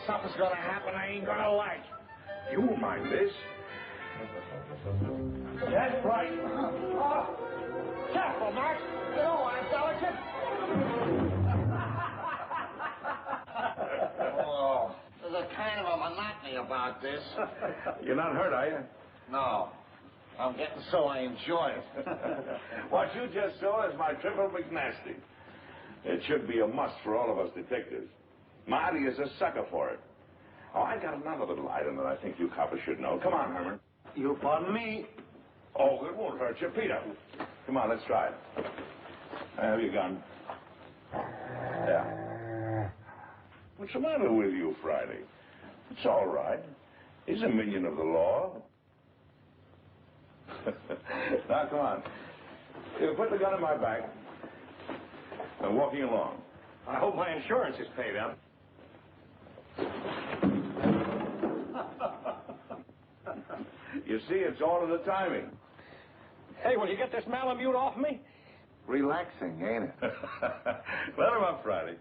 something's gonna happen I ain't gonna like. You won't mind this. That's right. Careful, Max. You don't want it delicate. Oh, there's a kind of a monotony about this. You're not hurt, are you? No. I'm getting so I enjoy it. What you just saw is my triple McNasty. It should be a must for all of us detectives. Marty is a sucker for it. Oh, I got another little item that I think you coppers should know. Come on, Herman. You pardon me? Oh, it won't hurt you. Peter. Come on, let's try it. Have your gun. Yeah. What's the matter with you, Friday? It's all right. He's a minion of the law. Now, come on. You put the gun in my back. I'm walking along. I hope my insurance is paid up. You see, it's all in the timing. Hey, will you get this Malamute off me? Relaxing, ain't it? Let him up, Friday.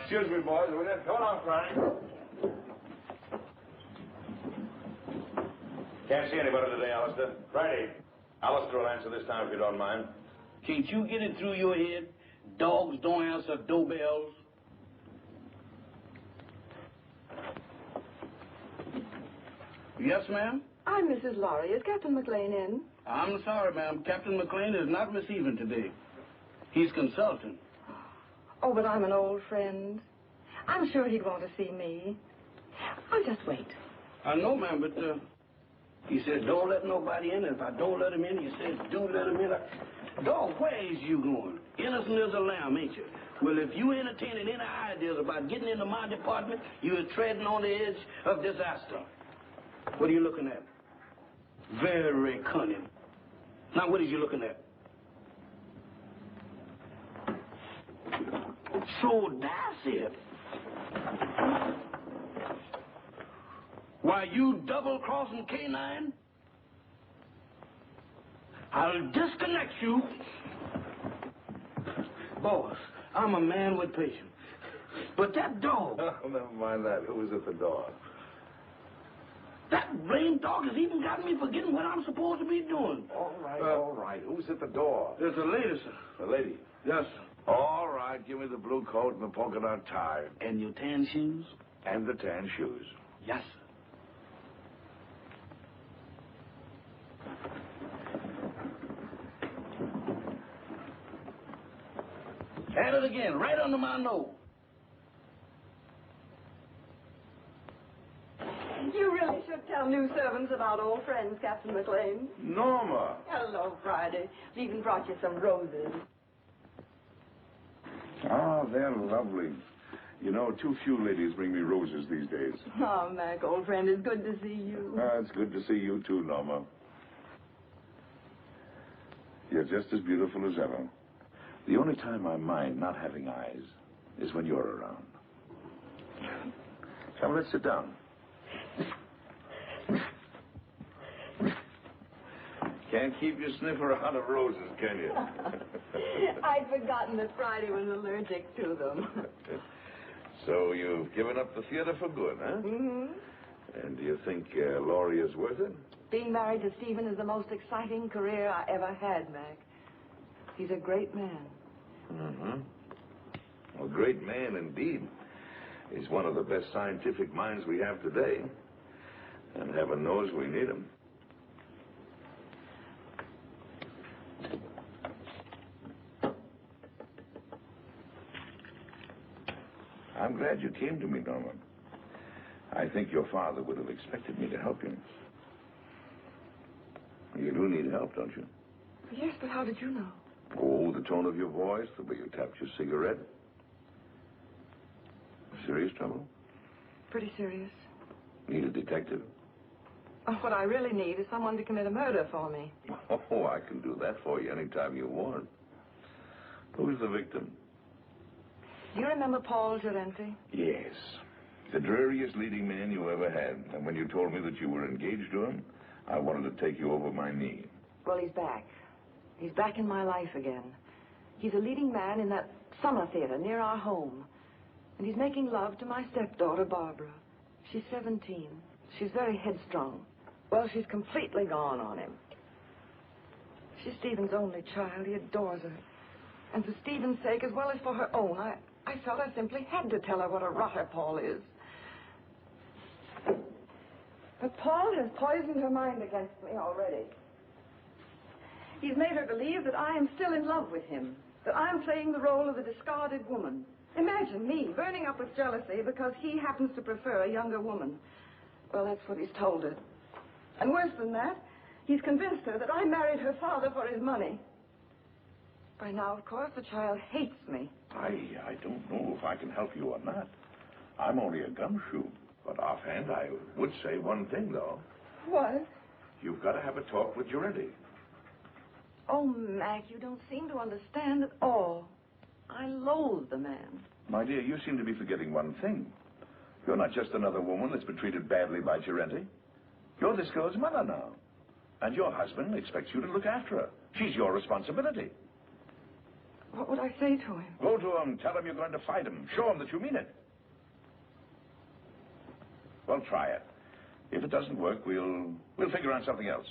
Excuse me, boys. We're going to come on, Friday. Can't see anybody today, Alistair. Friday. Alistair will answer this time if you don't mind. Can't you get it through your head? Dogs don't answer doorbells. Yes, ma'am? I'm Mrs. Lawry. Is Captain Maclain in? I'm sorry, ma'am. Captain Maclain is not receiving today. He's consulting. Oh, but I'm an old friend. I'm sure he'd want to see me. I'll just wait. I know, ma'am, but he says don't let nobody in. If I don't let him in, he says do let him in. Dog, where is you going? Innocent as a lamb, ain't you? Well, if you entertaining any ideas about getting into my department, you're treading on the edge of disaster. What are you looking at? Very cunning. Now, what is you looking at? So that's it. Why, you double-crossing canine? I'll disconnect you. Boss, I'm a man with patience. But that dog... Oh, never mind that. Who was at the door? That blame dog has even got me forgetting what I'm supposed to be doing. All right. Who's at the door? There's a lady, sir. The lady? Yes, sir. All right. Give me the blue coat and the polka dot tie. And your tan shoes? And the tan shoes. Yes, sir. At it again, right under my nose. You really should tell new servants about old friends, Captain Maclain. Norma. Hello, Friday. We even brought you some roses. Oh, they're lovely. You know, too few ladies bring me roses these days. Oh, Mac, old friend, it's good to see you. It's good to see you, too, Norma. You're just as beautiful as ever. The only time I mind not having eyes is when you're around. Come, let's sit down. Can't keep your sniffer out of roses, can you? I'd forgotten that Friday was allergic to them. So you've given up the theater for good, huh? Mm-hmm. And do you think Lawry is worth it? Being married to Stephen is the most exciting career I ever had, Mac. He's a great man. Mm-hmm. A great man, indeed. He's one of the best scientific minds we have today. And heaven knows we need him. I'm glad you came to me, Norma. I think your father would have expected me to help you. You do need help, don't you? Yes, but how did you know? Oh, the tone of your voice, the way you tapped your cigarette. Serious trouble? Pretty serious. Need a detective? What I really need is someone to commit a murder for me. Oh, I can do that for you anytime you want. Who's the victim? Do you remember Paul Gerenti? Yes. The dreariest leading man you ever had. And when you told me that you were engaged to him, I wanted to take you over my knee. Well, he's back. He's back in my life again. He's a leading man in that summer theater near our home. And he's making love to my stepdaughter, Barbara. She's 17. She's very headstrong. Well, she's completely gone on him. She's Stephen's only child. He adores her. And for Stephen's sake, as well as for her own, I felt I simply had to tell her what a rotter Paul is. But Paul has poisoned her mind against me already. He's made her believe that I am still in love with him, that I'm playing the role of a discarded woman. Imagine me burning up with jealousy because he happens to prefer a younger woman. Well, that's what he's told her. And worse than that, he's convinced her that I married her father for his money. By now, of course, the child hates me. I don't know if I can help you or not. I'm only a gumshoe. But offhand, I would say one thing, though. What? You've got to have a talk with Giretti. Oh, Mac, you don't seem to understand at all. I loathe the man. My dear, you seem to be forgetting one thing. You're not just another woman that's been treated badly by Giretti. You're this girl's mother now. And your husband expects you to look after her. She's your responsibility. What would I say to him? Go to him, tell him you're going to fight him. Show him that you mean it. Well, try it. If it doesn't work, we'll figure out something else.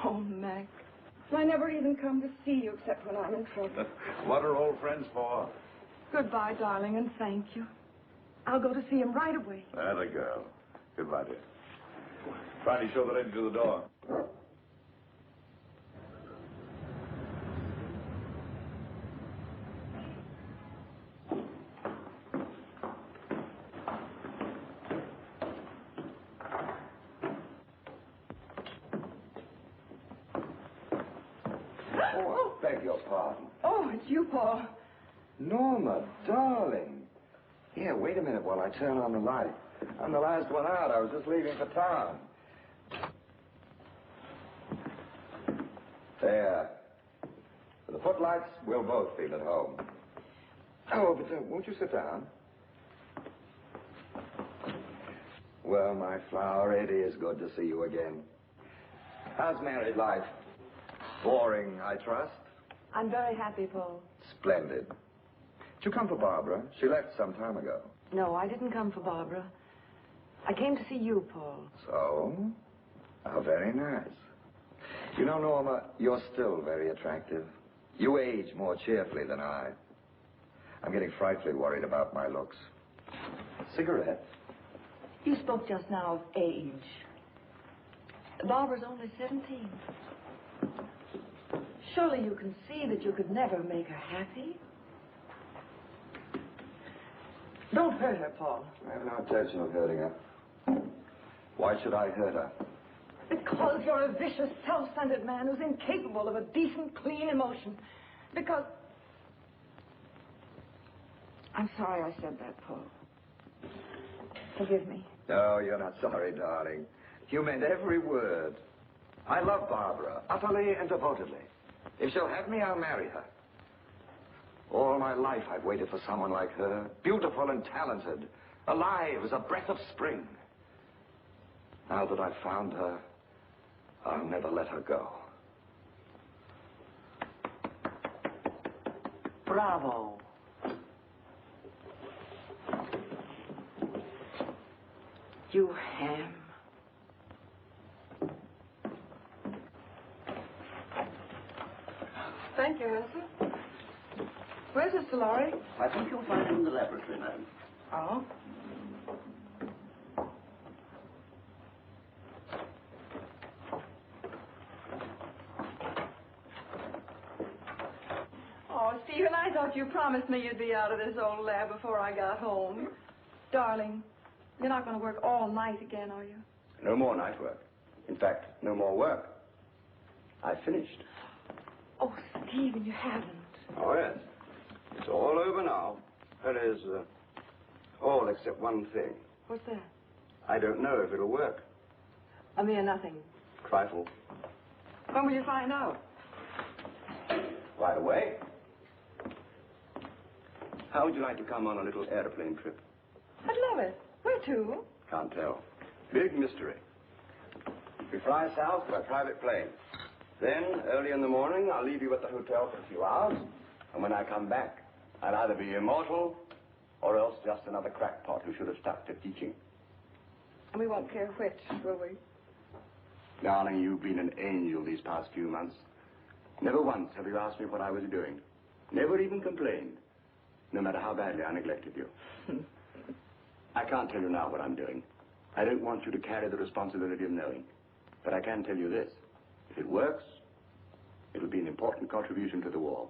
Oh, Mac. I never even come to see you except when I'm in trouble. What are old friends for? Goodbye, darling, and thank you. I'll go to see him right away. There they go. Goodbye, dear. Try to show the lady to the door. Oh, I beg your pardon. Oh, it's you, Paul. Norma, darling. Here, wait a minute while I turn on the light. I'm the last one out. I was just leaving for town. There. For the footlights, we'll both feel at home. Oh, but won't you sit down? Well, my flower, it is good to see you again. How's married life? Boring, I trust? I'm very happy, Paul. Splendid. Did you come for Barbara? She left some time ago. No, I didn't come for Barbara. I came to see you, Paul. So? How very nice. You know, Norma, you're still very attractive. You age more cheerfully than I. I'm getting frightfully worried about my looks. Cigarette? You spoke just now of age. Barbara's only 17. Surely you can see that you could never make her happy. Don't hurt her, Paul. I have no intention of hurting her. Why should I hurt her? Because you're a vicious, self-centered man who's incapable of a decent, clean emotion. Because... I'm sorry I said that, Paul. Forgive me. No, you're not sorry, darling. You meant every word. I love Barbara, utterly and devotedly. If she'll have me, I'll marry her. All my life I've waited for someone like her, beautiful and talented, alive as a breath of spring. Now that I've found her, I'll never let her go. Bravo. You ham. Thank you, Hanson. Where's Mr. Lawry? I think you'll find him in the laboratory, madam. Oh? Oh, Stephen, I thought you promised me you'd be out of this old lab before I got home. Darling, you're not going to work all night again, are you? No more night work. In fact, no more work. I finished. Oh, Stephen, you haven't. Oh, yes. It's all over now. That is, all except one thing. What's that? I don't know if it'll work. A mere nothing. Trifle. When will you find out? Right away. How would you like to come on a little airplane trip? I'd love it. Where to? Can't tell. Big mystery. We fly south by private plane. Then, early in the morning, I'll leave you at the hotel for a few hours. And when I come back, I'll either be immortal or else just another crackpot who should have stuck to teaching. And we won't care which, will we? Darling, you've been an angel these past few months. Never once have you asked me what I was doing. Never even complained, no matter how badly I neglected you. I can't tell you now what I'm doing. I don't want you to carry the responsibility of knowing. But I can tell you this. If it works, it'll be an important contribution to the war.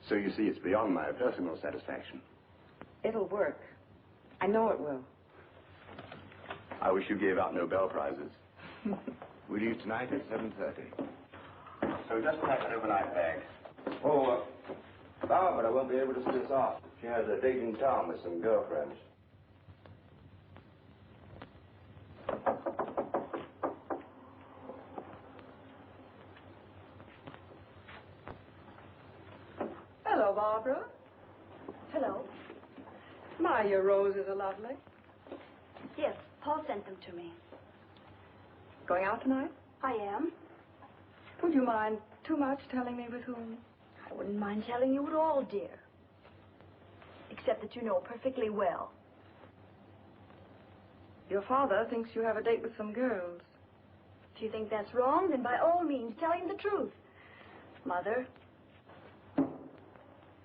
So you see, it's beyond my personal satisfaction. It'll work. I know it will. I wish you gave out Nobel Prizes. We'll leave tonight at 7:30. So just pack an overnight bag. Oh, Barbara won't be able to see us off. She has a date in town with some girlfriends. Hello, Barbara. Hello. My, your roses are lovely. Yes, Paul sent them to me. Going out tonight? I am. Would you mind too much telling me with whom? I wouldn't mind telling you at all, dear. Except that you know perfectly well. Your father thinks you have a date with some girls. If you think that's wrong, then by all means, tell him the truth. Mother.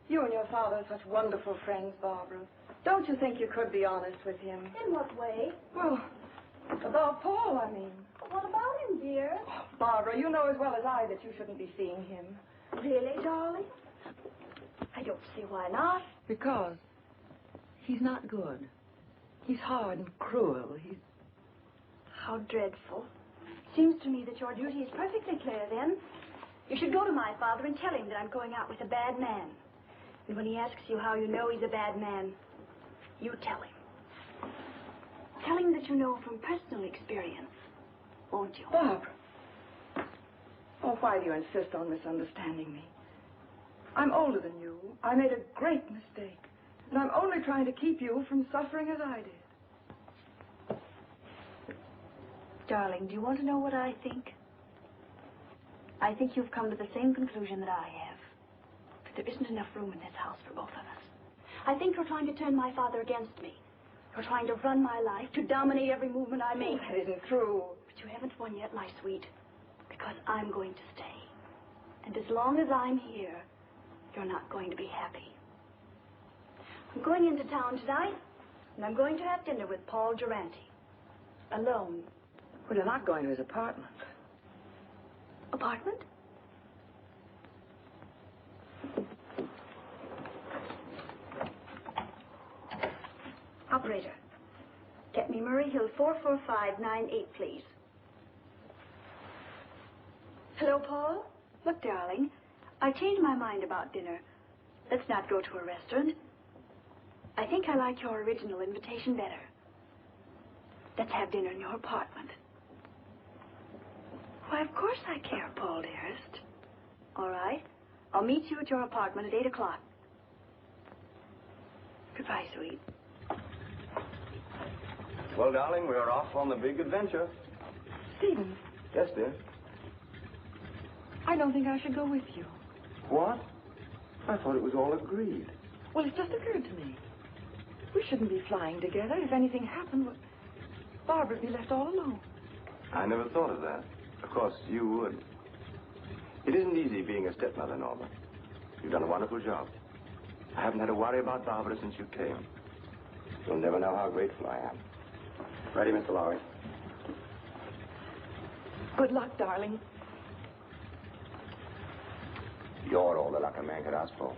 You and your father are such wonderful friends, Barbara. Don't you think you could be honest with him? In what way? Well, about Paul, I mean. What about him, dear? Oh, Barbara, you know as well as I that you shouldn't be seeing him. Really, darling? I don't see why not. Because he's not good. He's hard and cruel. He's... How dreadful. Seems to me that your duty is perfectly clear, then. You should go to my father and tell him that I'm going out with a bad man. And when he asks you how you know he's a bad man, you tell him. Tell him that you know from personal experience, won't you? Barbara. Oh, why do you insist on misunderstanding me? I'm older than you. I made a great mistake. And I'm only trying to keep you from suffering as I did. Darling, do you want to know what I think? I think you've come to the same conclusion that I have. That there isn't enough room in this house for both of us. I think you're trying to turn my father against me. You're trying to run my life, to dominate every movement I make. That isn't true. But you haven't won yet, my sweet. Because I'm going to stay. And as long as I'm here, you're not going to be happy. I'm going into town tonight, and I'm going to have dinner with Paul Durante. Alone. Well, you're not going to his apartment. Apartment? Operator, get me Murray Hill 44598, please. Hello, Paul? Look, darling, I changed my mind about dinner. Let's not go to a restaurant. I think I like your original invitation better. Let's have dinner in your apartment. Why, of course I care, Paul, dearest. All right. I'll meet you at your apartment at 8 o'clock. Goodbye, sweet. Well, darling, we're off on the big adventure. Stephen, Yes, dear. I don't think I should go with you. What? I thought it was all agreed. Well, it just occurred to me. We shouldn't be flying together. If anything happened, well, Barbara would be left all alone. I never thought of that. Of course, you would. It isn't easy being a stepmother, Norma. You've done a wonderful job. I haven't had to worry about Barbara since you came. You'll never know how grateful I am. Ready, Mr. Lawry? Good luck, darling. You're all the luck a man could ask for.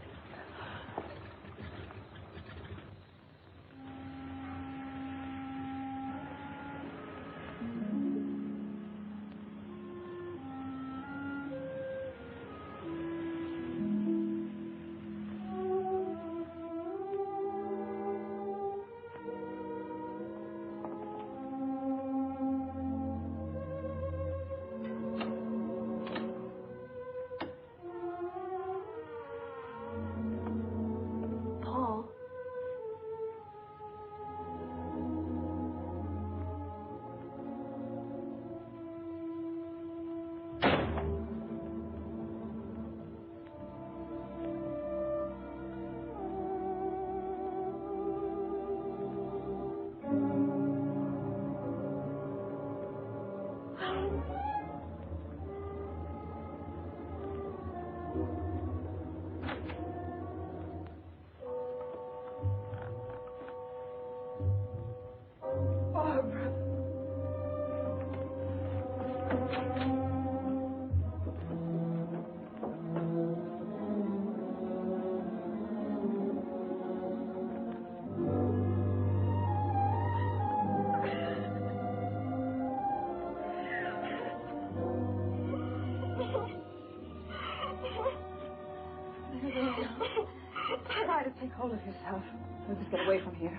Try to take hold of yourself. We'll just get away from here.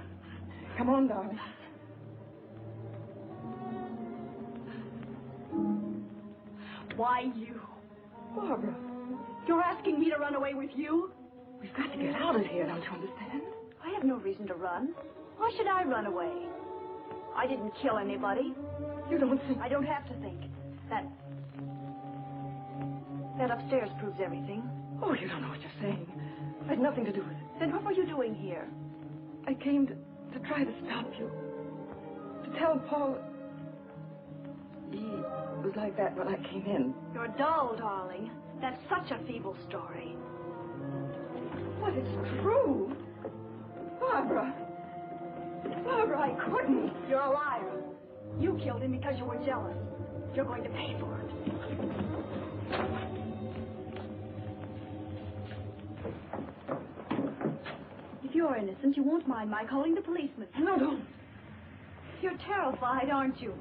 Come on, darling. Why you? Barbara, You're asking me to run away with you? we've got to get out of here, don't you understand? I have no reason to run. Why should I run away? I didn't kill anybody. You don't think... I don't have to think. That upstairs proves everything. Oh, you don't know what you're saying. I had nothing to do with it. Then what were you doing here? I came to try to stop you. To tell Paul... He was like that when I came in. You're dull, darling. That's such a feeble story. But it's true. Barbara. Barbara, I couldn't. You're a liar. You killed him because you were jealous. You're going to pay for it. If you're innocent, you won't mind my calling the policeman. No, don't. You're terrified, aren't you?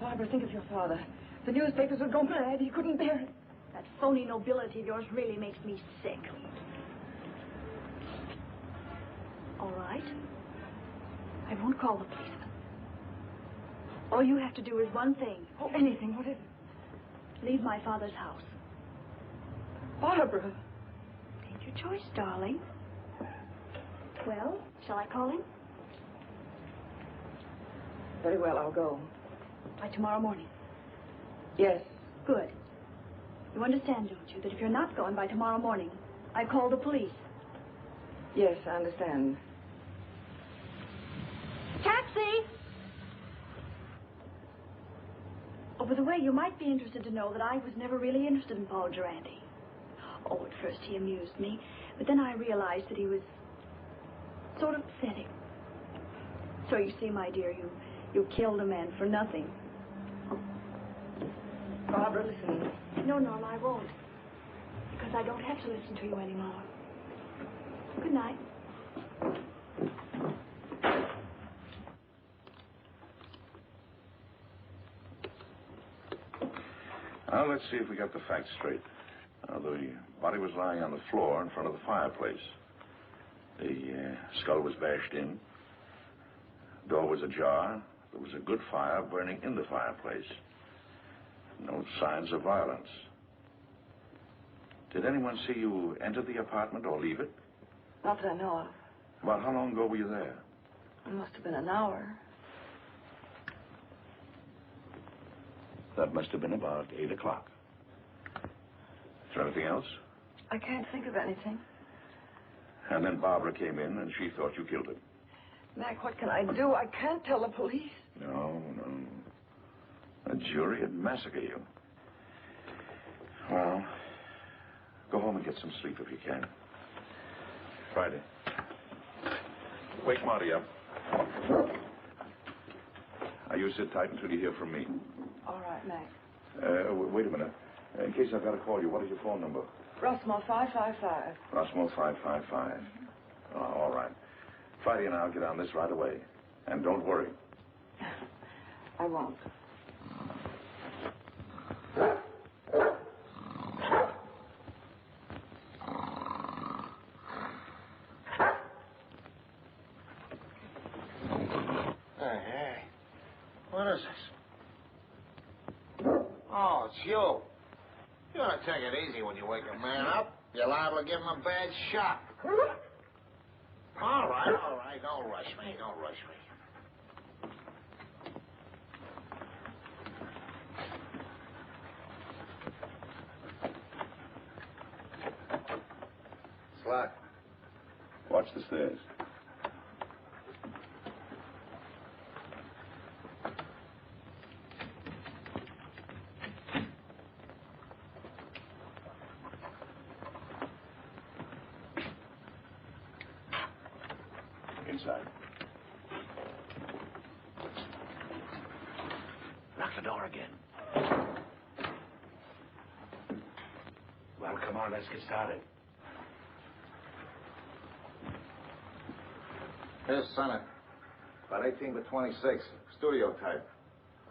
Barbara, think of your father. The newspapers would go mad. He couldn't bear it. That phony nobility of yours really makes me sick. All right. I won't call the policeman. All you have to do is one thing. Oh, anything. What is it? Leave my father's house. Barbara. Take your choice, darling. Well, shall I call him? Very well, I'll go. By tomorrow morning. Yes. Good. You understand, don't you, that if you're not going by tomorrow morning, I call the police. Yes, I understand. Taxi! Oh, by the way, you might be interested to know that I was never really interested in Paul Durante. Oh, at first he amused me, but then I realized that he was sort of pathetic. So you see, my dear, you killed a man for nothing. Barbara, listen. No, Norma, I won't. Because I don't have to listen to you anymore. Good night. Now, let's see if we got the facts straight. The body was lying on the floor in front of the fireplace. The skull was bashed in. Door was ajar. There was a good fire burning in the fireplace. No signs of violence. Did anyone see you enter the apartment or leave it? Not that I know of. About how long ago were you there? It must have been an hour. That must have been about 8 o'clock. Is there anything else? I can't think of anything. And then Barbara came in and she thought you killed him. Mac, what can I do? I can't tell the police. No. A jury would massacre you. Well, go home and get some sleep if you can. Friday. Wake Marty up. Now, you sit tight until you hear from me. All right, Mac. Wait a minute. In case I've got to call you, what is your phone number? Rossmore 555. Rossmore 555. Oh, all right. Friday and I'll get on this right away. And don't worry. I won't. Hey. What is this? Oh, it's you. You ought to take it easy when you wake a man up. You're liable to give him a bad shock. All right. Don't rush me. Slack. Watch the stairs. Inside. Lock the door again. Come on, let's get started. Here's Senate. About 18 by 26. Studio type.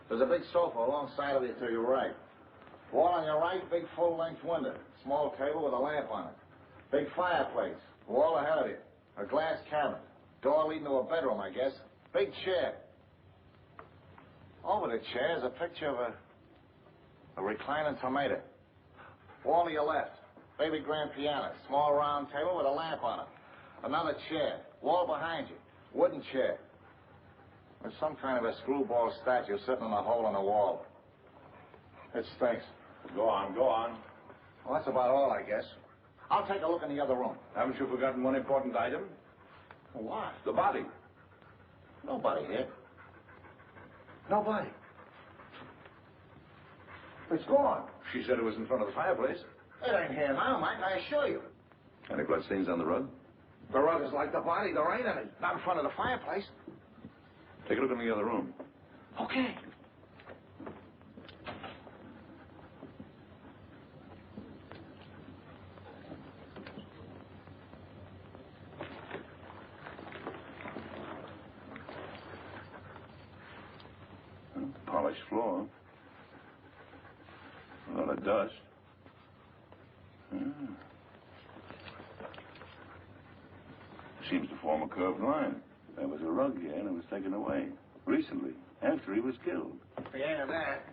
There's a big sofa alongside of you to your right. Wall on your right, big full-length window. Small table with a lamp on it. Big fireplace. Wall ahead of you. A glass cabinet. Door leading to a bedroom, I guess. Big chair. Over the chair is a picture of a reclining tomato. Wall to your left. Baby grand piano. Small round table with a lamp on it. Another chair. Wall behind you. Wooden chair. There's some kind of a screwball statue sitting in a hole in the wall. It stinks. Go on, go on. Well, that's about all, I guess. I'll take a look in the other room. Haven't you forgotten one important item? What? The body. Nobody here. Nobody. It's gone. She said it was in front of the fireplace. It ain't here now, Mike, I assure you. Any bloodstains on the rug? The rug is like the body. There ain't any. Not in front of the fireplace. Take a look in the other room. Okay. Polished floor. A lot of dust. Seems to form a curved line. There was a rug here and it was taken away. Recently, after he was killed. Yeah, that.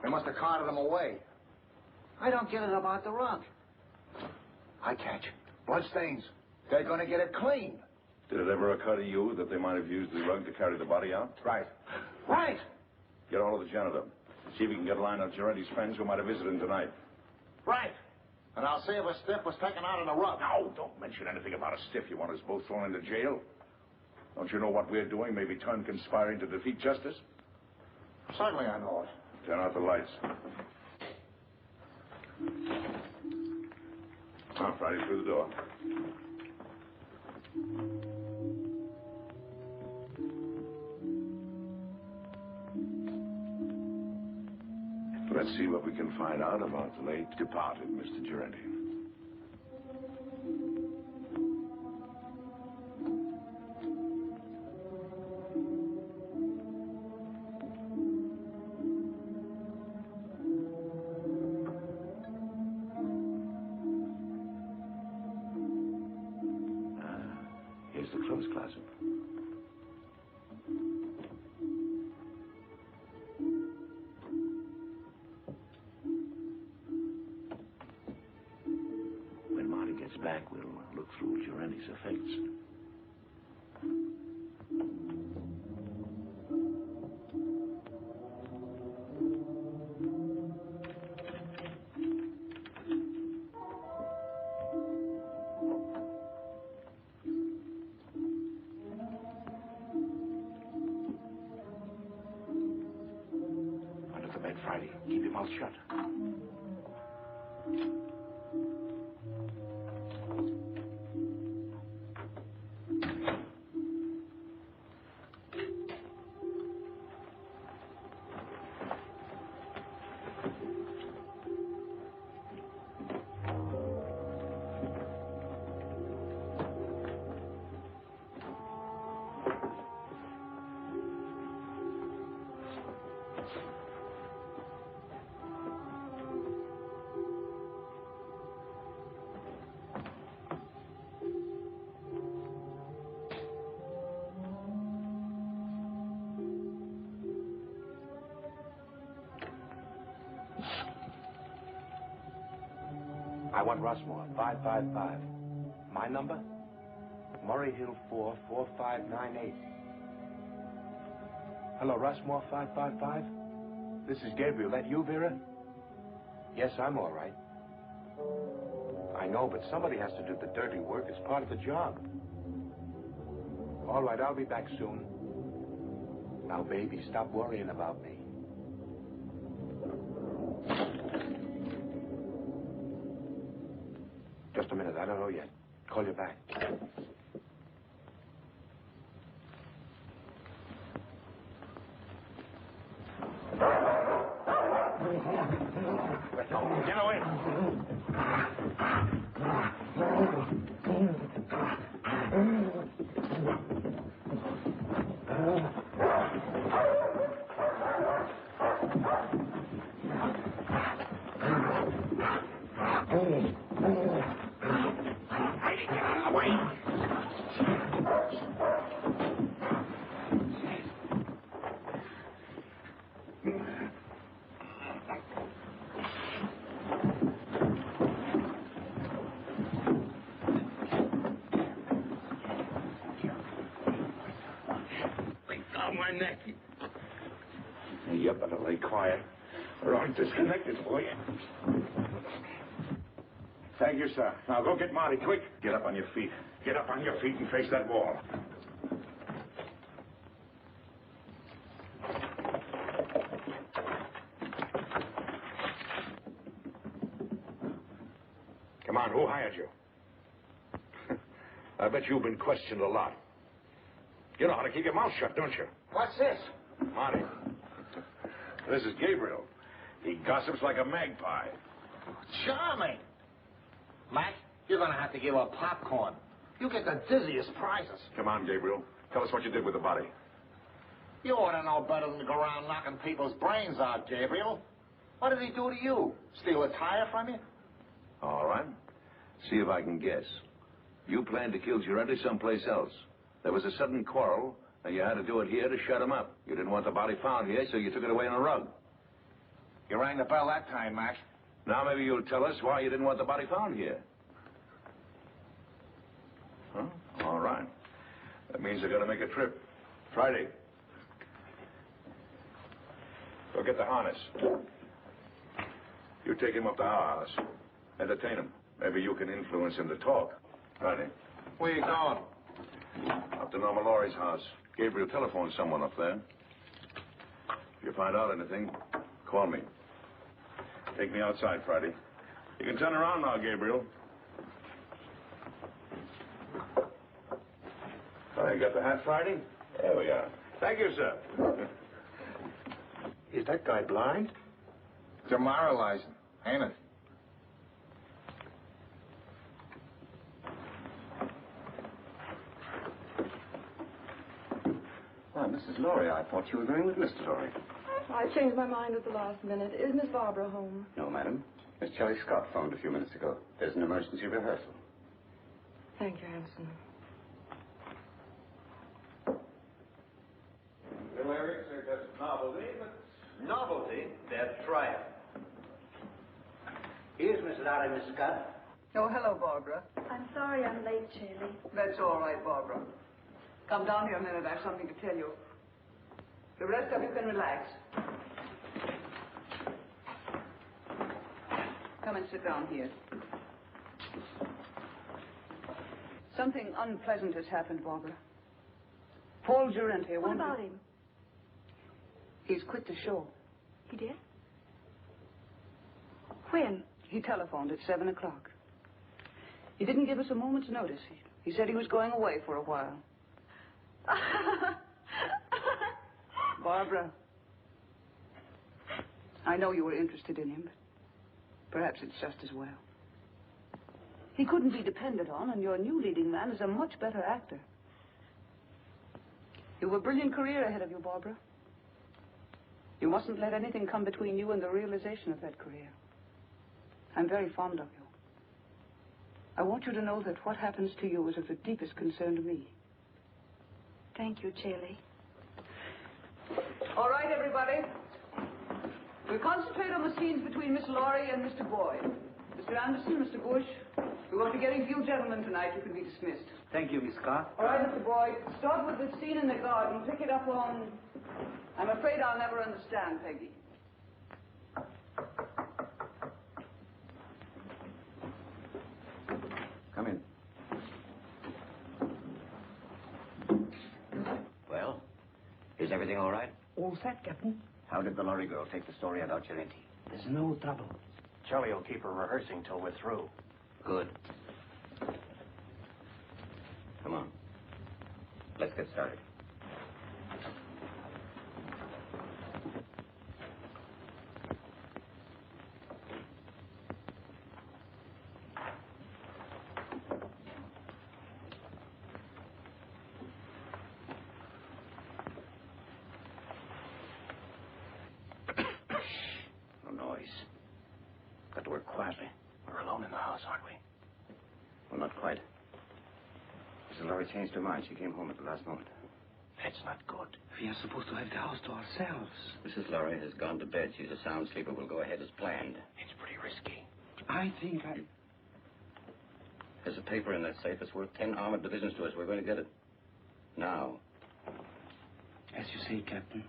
They must have carted him away. I don't get it about the rug. I catch. Bloodstains. They're gonna get it clean. Did it ever occur to you that they might have used the rug to carry the body out? Right. Right! Get hold of the janitor. See if we can get a line of Giretti's friends who might have visited him tonight. Right. And I'll see if a stiff was taken out of the rug. No, don't mention anything about a stiff. You want us both thrown into jail? Don't you know what we're doing may be turned conspiring to defeat justice? Certainly I know it. Turn out the lights. Now, Friday through the door. Let's see what we can find out about the late departed Mr. Giretti. Here's the clothes closet. When Marty gets back, we'll look through Giretti's effects. Friday, keep your mouth shut. I want Rushmore, 555. My number? Murray Hill 4, 4598. Hello, Rushmore, 555? This is Gabriel. That you, Vera? Yes, I'm all right. I know, but somebody has to do the dirty work. It's part of the job. All right, I'll be back soon. Now, baby, stop worrying about me. Just a minute, I don't know yet. Call you back. Get away! You better lay quiet, or I'll disconnect it for you. Thank you, sir. Now go get Marty, quick. Get up on your feet. Get up on your feet and face that wall. Come on, who hired you? I bet you've been questioned a lot. You know how to keep your mouth shut, don't you? What's this? Marty. This is Gabriel. He gossips like a magpie. Charming. Mac, you're going to have to give up popcorn. You get the dizziest prizes. Come on, Gabriel. Tell us what you did with the body. You ought to know better than to go around knocking people's brains out, Gabriel. What did he do to you? Steal a tire from you? All right. See if I can guess. You planned to kill Girente someplace else. There was a sudden quarrel, and you had to do it here to shut him up. You didn't want the body found here, so you took it away on a rug. You rang the bell that time, Mac. Now maybe you'll tell us why you didn't want the body found here. Huh? All right. That means they're going to make a trip. Friday. Go get the harness. You take him up to our house. Entertain him. Maybe you can influence him to talk. Friday. Where you going? Up to Norma Lawry's house. Gabriel telephoned someone up there. If you find out anything, call me. Take me outside, Friday. You can turn around now, Gabriel. I got the hat, Friday? There we are. Thank you, sir. Is that guy blind? Demoralizing, ain't it? Why, Mrs. Lawry, I thought you were going with Mr. Lawry. I changed my mind at the last minute. Is Miss Barbara home? No, madam. Miss Shelley Scott phoned a few minutes ago. There's an emergency rehearsal. Thank you, Hanson. The lyrics are just novelty, but... Novelty? That's right. Here's Miss Lawry, Miss Scott. Oh, hello, Barbara. I'm sorry I'm late, Shirley. That's all right, Barbara. Come down here a minute. I have something to tell you. The rest of you can relax. Come and sit down here. Something unpleasant has happened, Barbara. Paul Girente What about him? He's quit the show. He did? When? He telephoned at 7 o'clock. He didn't give us a moment's notice. He said he was going away for a while. Barbara, I know you were interested in him, but perhaps it's just as well. He couldn't be depended on, and your new leading man is a much better actor. You have a brilliant career ahead of you, Barbara. You mustn't let anything come between you and the realization of that career. I'm very fond of you. I want you to know that what happens to you is of the deepest concern to me. Thank you, Shirley. All right, everybody. We'll concentrate on the scenes between Miss Lawry and Mr. Boyd. Mr. Anderson, Mr. Bush, we won't be getting few gentlemen tonight. You can be dismissed. Thank you, Miss Scott. All right, Mr. Boyd. Start with the scene in the garden. Pick it up on... I'm afraid I'll never understand, Peggy. Come in. Well, is everything all right? All set, Captain. How did the Lawry girl take the story about Girente? There's no trouble. Charlie will keep her rehearsing till we're through. Good. Come on. Let's get started. work quietly. We're alone in the house, aren't we? Well, not quite. Mrs. Lawry changed her mind. She came home at the last moment. That's not good. We are supposed to have the house to ourselves. Mrs. Lawry has gone to bed. She's a sound sleeper. We'll go ahead as planned. It's pretty risky. I think There's a paper in that safe. It's worth 10 armored divisions to us. We're going to get it now. As you say, Captain.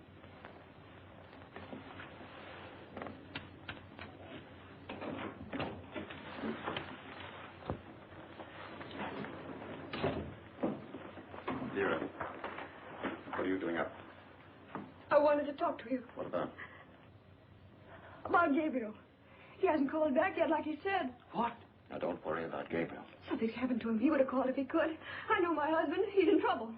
Vera, what are you doing up? I wanted to talk to you What about? about Gabriel. He hasn't called back yet like he said. What? Now, don't worry about Gabriel. Something's happened to him. He would have called if he could. I know my husband. He's in trouble.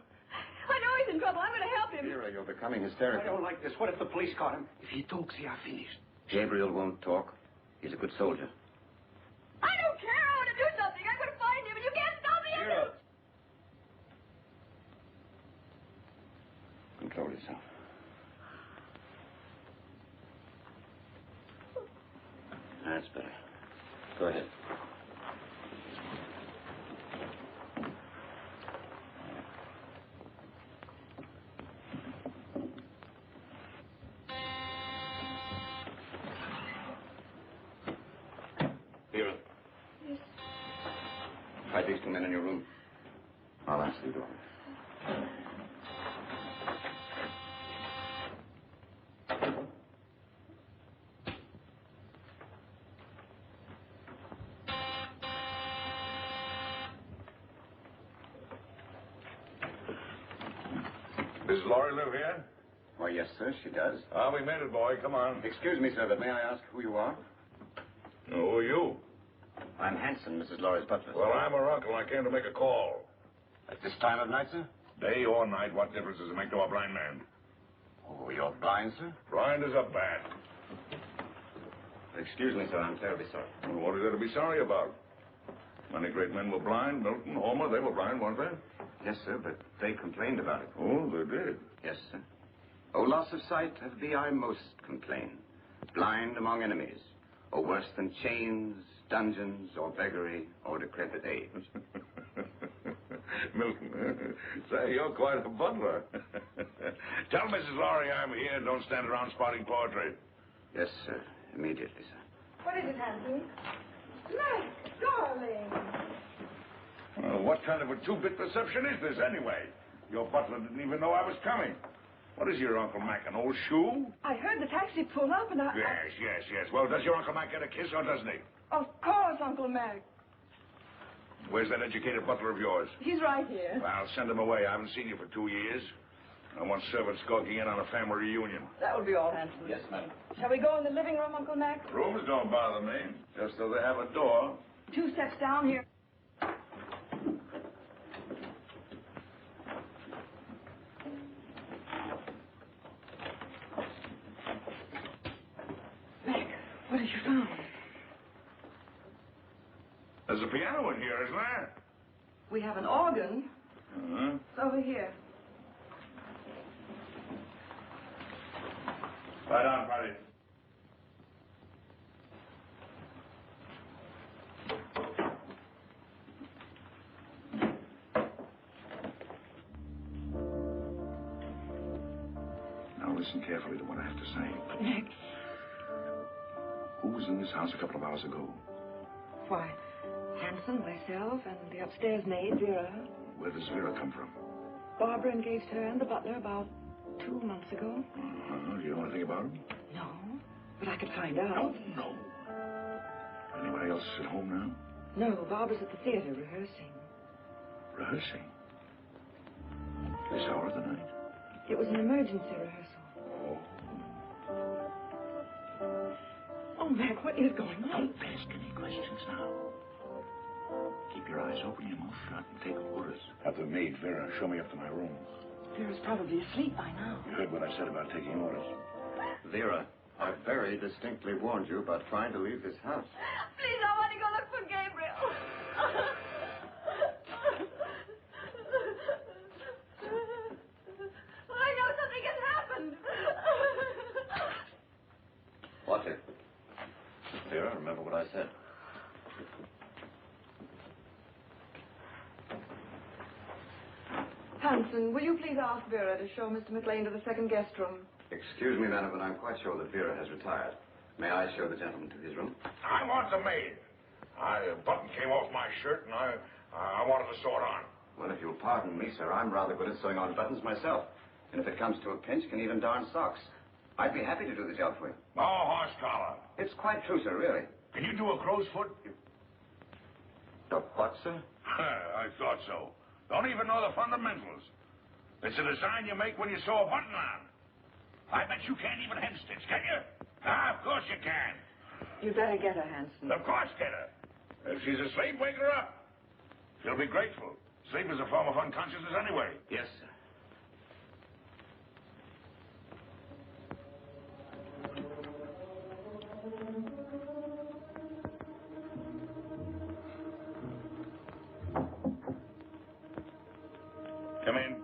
I know he's in trouble. I'm going to help him. Vera, you're becoming hysterical. I don't like this. What if the police caught him? If he talks, we are finished. Gabriel won't talk. He's a good soldier. I don't care. I want to do something. I'm going to find him, and you can't stop me. Vera! Control yourself. That's better. Go ahead. Vera. Yes. Hide these two men in your room. I'll answer the door. Mrs. Lawry live here? Why, yes, sir, she does. Ah, we made it, boy. Come on. Excuse me, sir, but may I ask who you are? Who are you? I'm Hanson, Mrs. Lawry's butler. Well, I'm her uncle. I came to make a call. At this time of night, sir? Day or night, what difference does it make to a blind man? Oh, you're blind, sir? Blind as a bat. Excuse me, sir, I'm terribly sorry. Well, what is there to be sorry about? Many great men were blind. Milton, Homer, they were blind, weren't they? Yes, sir, but they complained about it. Oh, they did. Yes, sir. Oh, loss of sight, of thee I most complain. Blind among enemies, or worse than chains, dungeons, or beggary, or decrepit age. Milton, say, you're quite a butler. Tell Mrs. Lawry I'm here. Don't stand around spouting poetry. Yes, sir. Immediately, sir. What is it, Hanson? Max, darling. Well, what kind of a two-bit perception is this, anyway? Your butler didn't even know I was coming. What is your Uncle Mac, an old shoe? I heard the taxi pull up, and I... Yes. Well, does your Uncle Mac get a kiss, or doesn't he? Of course, Uncle Mac. Where's that educated butler of yours? He's right here. Well, send him away. I haven't seen you for 2 years. I want servants skulking in on a family reunion. That will be all, Hanson. Yes, ma'am. Shall we go in the living room, Uncle Mac? Rooms don't bother me, just so they have a door. 2 steps down here. Mac, what have you found? There's a piano in here, isn't there? We have an organ. Uh-huh. It's over here. Lie down, Marty. Now listen carefully to what I have to say. Mac, Who was in this house a couple of hours ago? why, Hanson, myself, and the upstairs maid, Vera. Where does Vera come from? Barbara engaged her and the butler about 2 months ago. Uh-huh. Do you know anything about him? No, but I could find out. No. Anybody else at home now? No, Barbara's at the theater rehearsing. Rehearsing? This hour of the night? It was an emergency rehearsal. Oh. Oh, Mac, what is going on? Don't ask any questions now. Keep your eyes open, your mouth shut, and take orders. Have the maid, Vera, show me up to my room. Vera's probably asleep by now. You heard what I said about taking orders. Vera, I very distinctly warned you about trying to leave this house. Please, I want to go look for Gabriel. I know something has happened. Watch it. Vera, remember what I said. Hanson, will you please ask Vera to show Mr. Maclain to the second guest room? Excuse me, madam, but I'm quite sure that Vera has retired. May I show the gentleman to his room? I want the maid. A button came off my shirt, and I wanted to sew it on. Well, if you'll pardon me, sir, I'm rather good at sewing on buttons myself. And if it comes to a pinch, can even darn socks. I'd be happy to do the job for you. No horse collar. It's quite true, sir, really. Can you do a crow's foot? The what, sir? I thought so. Don't even know the fundamentals. It's a design you make when you sew a button on. I bet you can't even hem stitch, can you? Ah, of course you can. You'd better get her, Hanson. Of course get her. If she's asleep, wake her up. She'll be grateful. Sleep is a form of unconsciousness anyway. Yes, sir. Come in.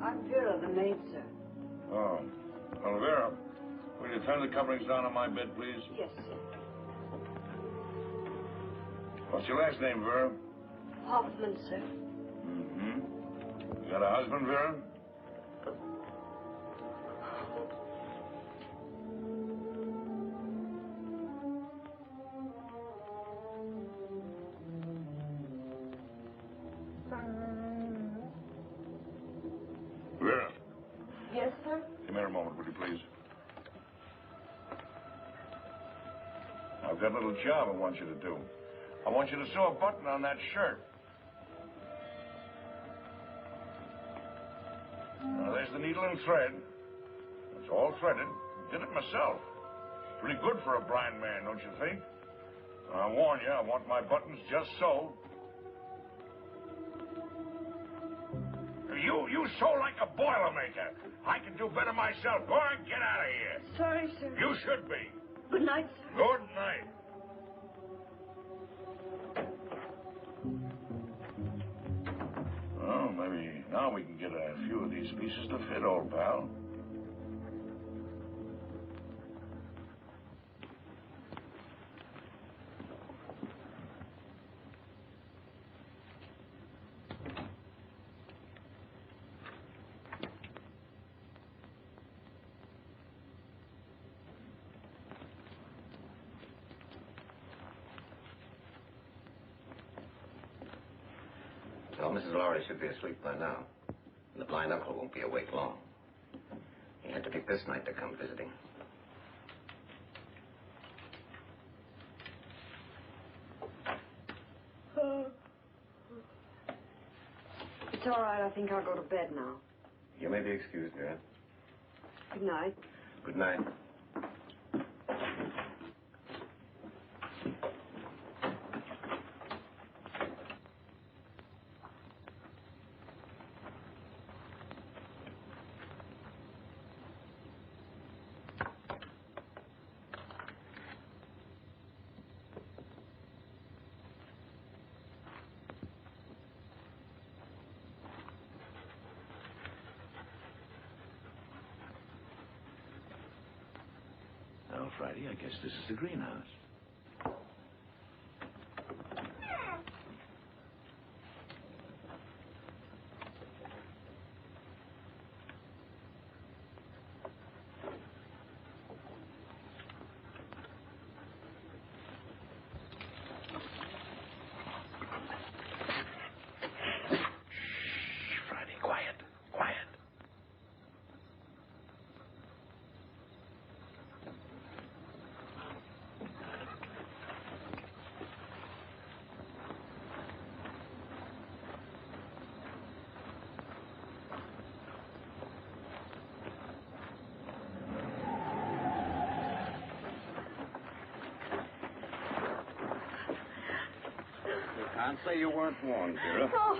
I'm Vera, the maid, sir. Oh. Well, Vera, will you turn the coverings down on my bed, please? Yes, sir. What's your last name, Vera? Hoffman, sir. Mm-hmm. You got a husband, Vera? Vera, Yes, sir? come here a moment, will you please? I've got a little job I want you to do. I want you to sew a button on that shirt. Now, there's the needle and thread. It's all threaded. Did it myself. Pretty good for a blind man, don't you think? I warn you, I want my buttons just so. You sew like a Boilermaker. I can do better myself. Go on, get out of here. Sorry, sir. You should be. Good night, sir. Good night. Well, maybe now we can get a few of these pieces to fit, old pal. Well, Mrs. Lawry should be asleep by now. And the blind uncle won't be awake long. He had to pick this night to come visiting. It's all right. I think I'll go to bed now. You may be excused, Vera. Good night. Good night. Well, Friday, I guess this is the greenhouse. Can't say you weren't warned, Vera. Oh.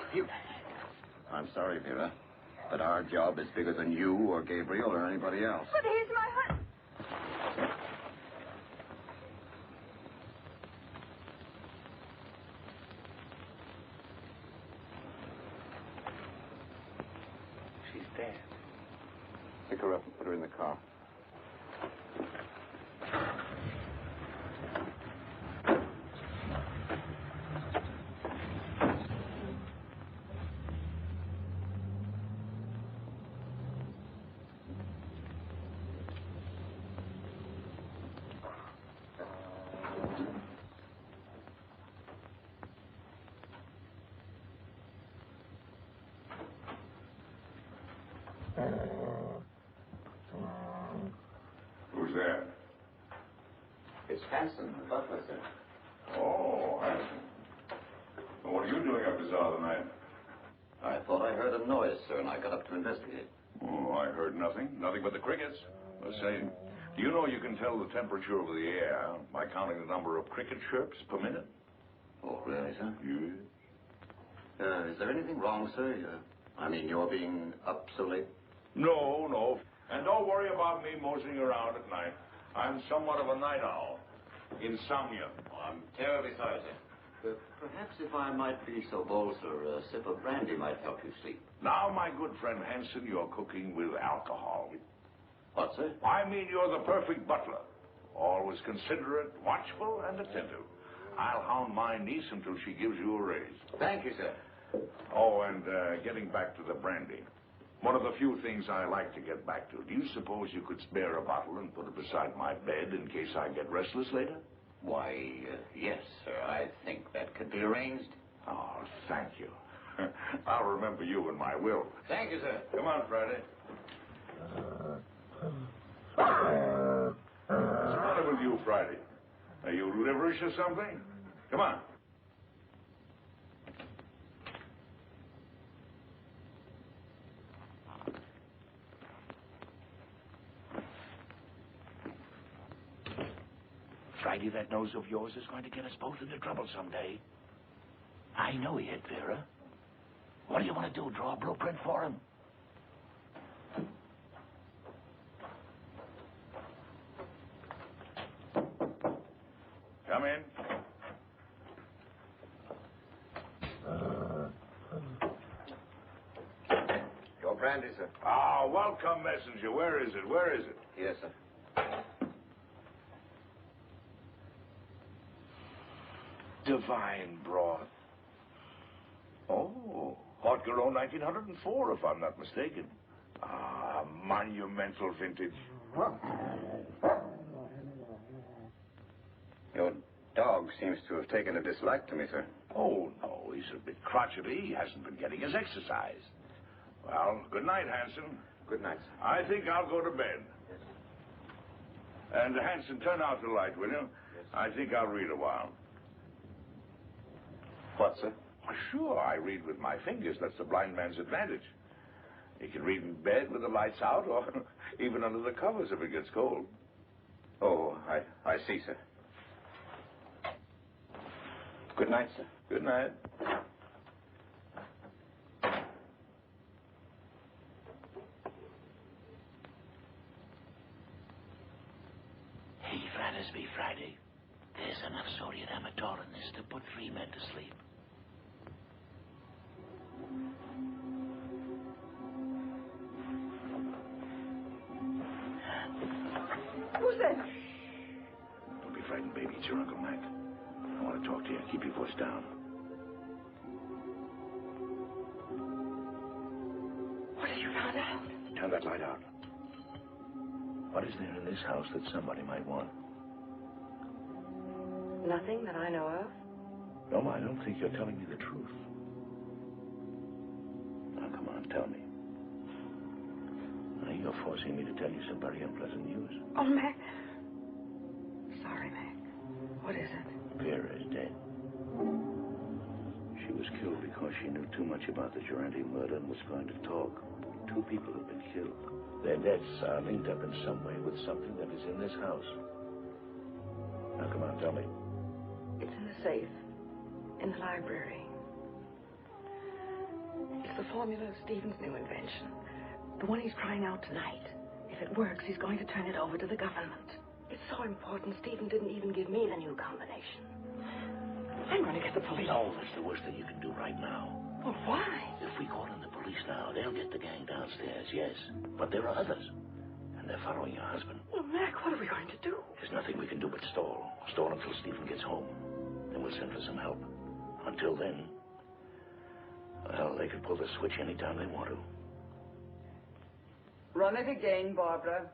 I'm sorry, Vera, but our job is bigger than you or Gabriel or anybody else. But he's my husband. She's dead. Pick her up and put her in the car. Who's there? It's Hanson, the butler, sir. Oh, Hanson. Well, what are you doing up this hour of the night? I thought I heard a noise, sir, and I got up to investigate. Oh, I heard nothing. Nothing but the crickets. I say, do you know you can tell the temperature of the air by counting the number of cricket chirps per minute? Oh, really, sir? Yes. Is there anything wrong, sir? I mean, you're being up so late? No, no. And don't worry about me moseying around at night. I'm somewhat of a night owl. Insomnia. Oh, I'm terribly sorry, sir. Perhaps if I might be so bold, sir, a sip of brandy might help you sleep. Now, my good friend Hanson, you're cooking with alcohol. What, sir? I mean, you're the perfect butler. Always considerate, watchful, and attentive. I'll hound my niece until she gives you a raise. Thank you, sir. Oh, and getting back to the brandy. One of the few things I like to get back to. Do you suppose you could spare a bottle and put it beside my bed in case I get restless later? Why, yes, sir. I think that could be arranged. Oh, thank you. I'll remember you in my will. Thank you, sir. Come on, Friday. What's the matter with you, Friday? Are you liverish or something? Come on. Friday, that nose of yours is going to get us both into trouble someday. I know he hit Vera. What do you want to do, draw a blueprint for him? Come in. Your brandy, sir. Ah, welcome, messenger. Where is it? Where is it? Yes, sir. Divine broth. Oh, Haute Garonne 1904, if I'm not mistaken. Ah, monumental vintage. Your dog seems to have taken a dislike to me, sir. Oh, no, he's a bit crotchety. He hasn't been getting his exercise. Well, good night, Hanson. Good night, sir. I think I'll go to bed. Yes. And, Hanson, turn out the light, will you? Yes. I think I'll read a while. What, sir? Sure, I read with my fingers. That's the blind man's advantage. He can read in bed with the lights out or even under the covers if it gets cold. Oh, I see, sir. Good night, sir. Good night. Hey, Fratersby, Friday. There's enough sodium amytal in this to put 3 men to sleep. Who's that? Don't be frightened, baby. It's your Uncle Mac. I want to talk to you. Keep your voice down. What have you found out? Turn that light out. What is there in this house that somebody might want? Nothing that I know of. No, I don't think you're telling me the truth. Now, come on, tell me. Now, you're forcing me to tell you some very unpleasant news. Oh, Mac. Sorry, Mac. What is it? Vera is dead. She was killed because she knew too much about the Durante murder and was going to talk. 2 people have been killed. Their deaths are linked up in some way with something that is in this house. Now, come on, tell me. It's in the safe. In the library. It's the formula of Stephen's new invention. The one he's trying out tonight. If it works, he's going to turn it over to the government. It's so important, Stephen didn't even give me the new combination. I'm going to get the police. No, that's the worst thing you can do right now. Well, why? If we call in the police now, they'll get the gang downstairs, yes. But there are others. And they're following your husband. Well, Mac, what are we going to do? There's nothing we can do but stall. Stall until Stephen gets home. Then we'll send for some help. Until then, well, they can pull the switch anytime they want to. Run it again, Barbara.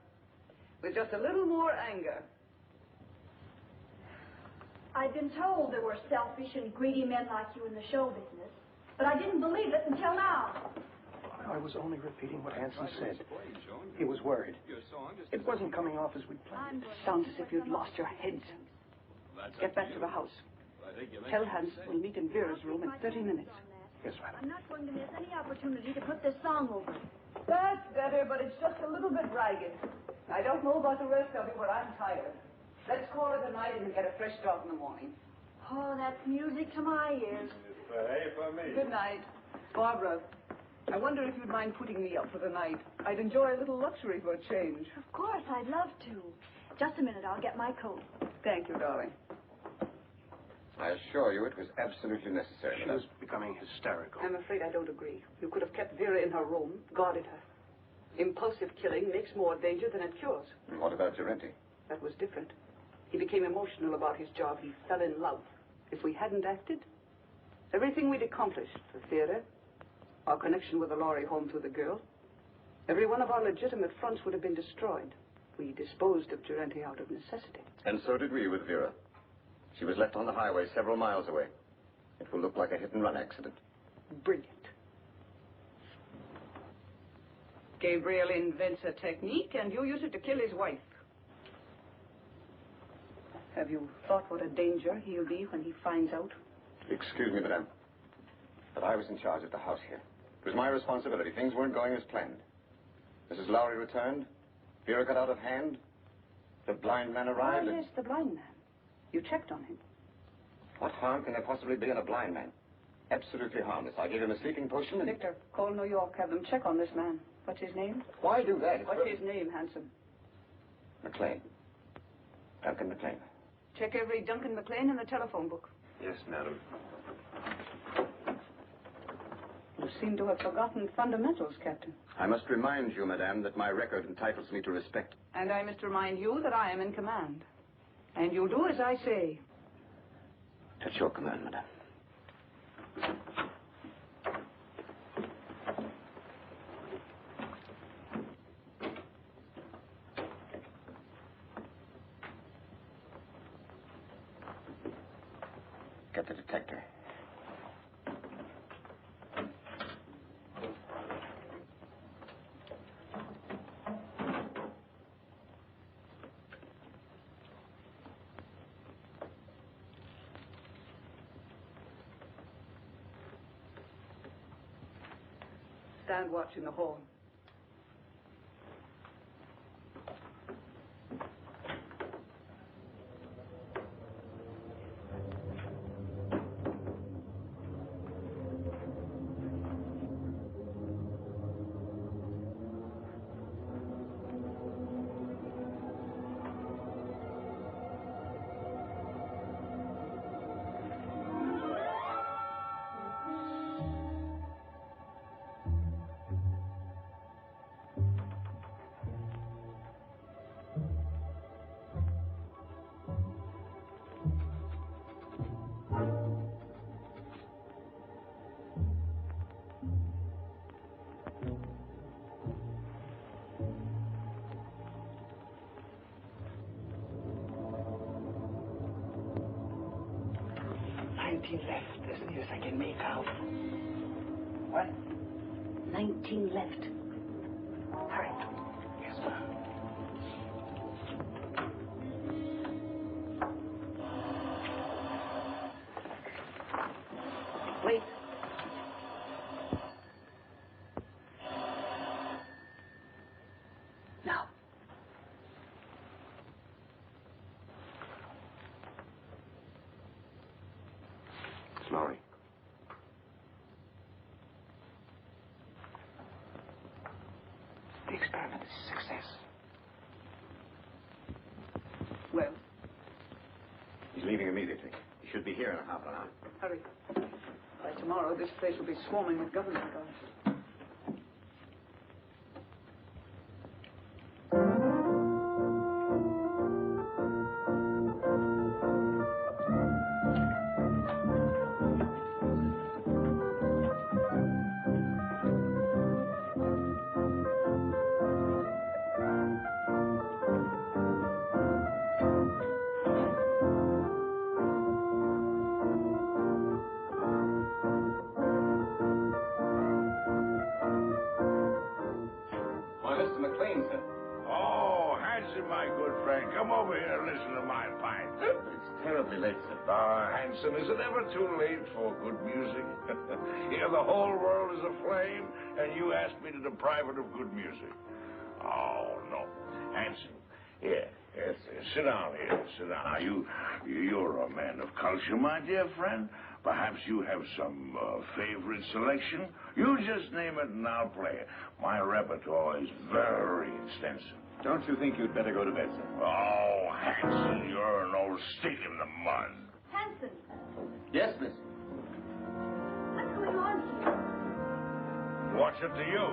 With just a little more anger. I've been told there were selfish and greedy men like you in the show business, but I didn't believe it until now. I was only repeating what Hanson said. He was worried. It wasn't coming off as we planned. Sounds as if you'd lost your heads. Get back to the house. Tell Hanson we'll meet in Vera's room in 30 minutes. Yes, madam. I'm not going to miss any opportunity to put this song over. That's better, but it's just a little bit ragged. I don't know about the rest of you, but I'm tired. Let's call it a night and get a fresh start in the morning. Oh, that's music to my ears. Hey, for me. Good night. Barbara, I wonder if you'd mind putting me up for the night. I'd enjoy a little luxury for a change. Of course, I'd love to. Just a minute, I'll get my coat. Thank you, darling. I assure you it was absolutely necessary. She was becoming hysterical. I'm afraid I don't agree. You could have kept Vera in her room, guarded her. Impulsive killing makes more danger than it cures. And what about Durante? That was different. He became emotional about his job. He fell in love. If we hadn't acted, everything we'd accomplished, the theater, our connection with the Lawry home through the girl, every one of our legitimate fronts would have been destroyed. We disposed of Durante out of necessity. And so did we with Vera. She was left on the highway several miles away. It will look like a hit-and-run accident. Brilliant. Gabriel invents a technique, and you use it to kill his wife. Have you thought what a danger he'll be when he finds out? Excuse me, madame, but I was in charge of the house here. It was my responsibility. Things weren't going as planned. Mrs. Lawry returned. Vera got out of hand. The blind man arrived. Oh, yes, the blind man. You checked on him. What harm can there possibly be in a blind man? Absolutely harmless. I gave him a sleeping potion and... Victor, call New York. Have them check on this man. What's his name? Why do that? What's his name, handsome? Maclain. Duncan Maclain. Check every Duncan Maclain in the telephone book. Yes, madam. You seem to have forgotten fundamentals, Captain. I must remind you, madame, that my record entitles me to respect. And I must remind you that I am in command. And you'll do as I say. At your command, madame. Get the detector. Stand watch in the hall. Left, as near as I can make out. What? 19 left. Hurry. Yes, ma'am. Wait. Now. Lawry. The experiment is a success. Well, He's leaving immediately. He should be here in a half an hour. hurry. By tomorrow, this place will be swarming with government guards. Maclain, sir. Oh, Hanson, my good friend, come over here and listen to my pipe. It's terribly late, sir. Hanson, is it ever too late for good music? Here, the whole world is aflame, and you ask me to deprive it of good music. Oh, no. Hanson, here, yes, sit down here, sit down. Now, you're a man of culture, my dear friend. Perhaps you have some favorite selection. You just name it and I'll play it. My repertoire is very extensive. Don't you think you'd better go to bed, sir? Oh, Hanson, you're an old stick in the mud. Hanson, Yes, miss. what's going on here? What's it to you?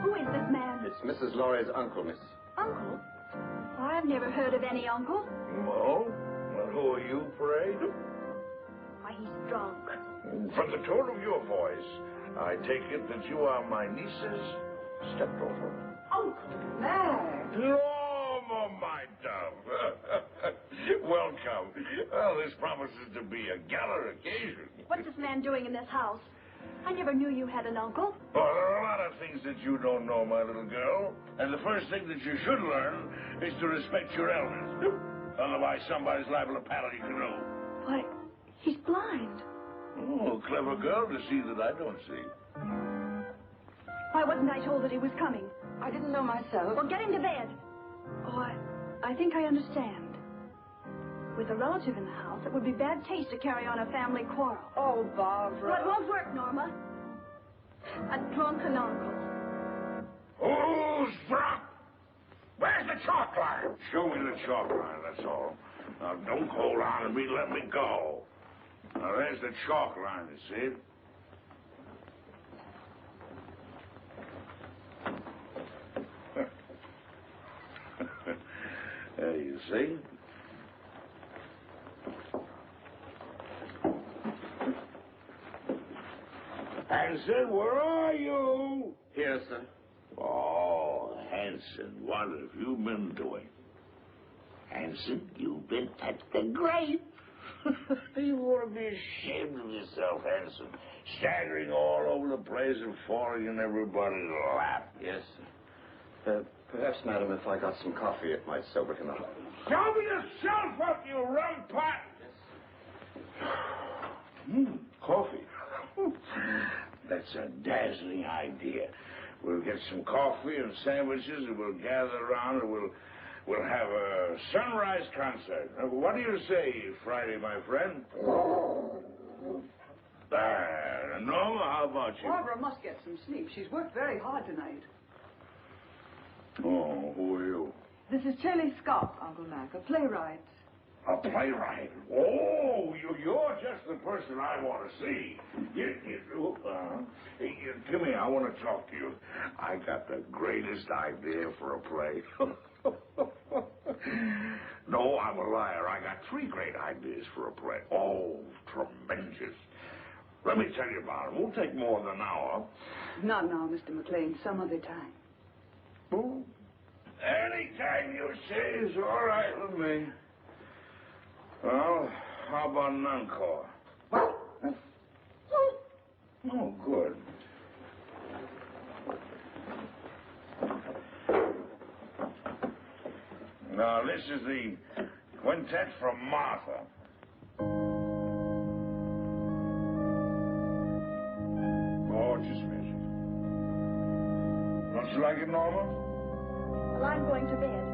Who is this man? It's Mrs. Lawry's uncle, miss. Uncle? Oh, I've never heard of any uncle. Oh? Well, who are you, pray? Why, he's drunk. From the tone of your voice, I take it that you are my niece's stepdaughter. Uncle Mac. Norma, my dove. Welcome. Well, this promises to be a gala occasion. What's this man doing in this house? I never knew you had an uncle. Well, there are a lot of things that you don't know, my little girl. And the first thing that you should learn is to respect your elders. Otherwise, somebody's liable to paddle your canoe. Why, he's blind. Oh, clever girl to see that I don't see. Why wasn't I told that he was coming? I didn't know myself. Well, get him to bed. Oh, I think I understand. With a relative in the house, it would be bad taste to carry on a family quarrel. Oh, Barbara. Well, it won't work, Norma. A drunken uncle. Who's drunk? Where's the chalk line? Show me the chalk line, that's all. Now, don't hold on to me, let me go. Now, there's the chalk line, you see? There you see. Hanson, where are you? Here, sir. Oh, Hanson, what have you been doing? Hanson, you've been at the grave. You ought to be ashamed of yourself, Hanson. Staggering all over the place and falling in everybody's lap. Yes, sir. Perhaps, madam, if I got some coffee, it might sober him up. Sober yourself up, you rum pot! Coffee. That's a dazzling idea. We'll get some coffee and sandwiches, and we'll gather around, and we'll have a sunrise concert. What do you say, Friday, my friend? Norma, how about you? Barbara must get some sleep. She's worked very hard tonight. Oh, who are you? This is Shirley Scott, Uncle Mac, a playwright. A playwright? Oh, you're just the person I want to see. Come here, I want to talk to you. I got the greatest idea for a play. No, I'm a liar. I got 3 great ideas for a play. Oh, tremendous. Let me tell you about it. It won't take more than an hour. Not now, Mr. Maclain. Some other time. Oh, anytime you say is all right with me. Well, how about an encore? What? Oh, good. Now, this is the quintet from Martha. Gorgeous music. Don't you like it, Norma? Well, I'm going to bed,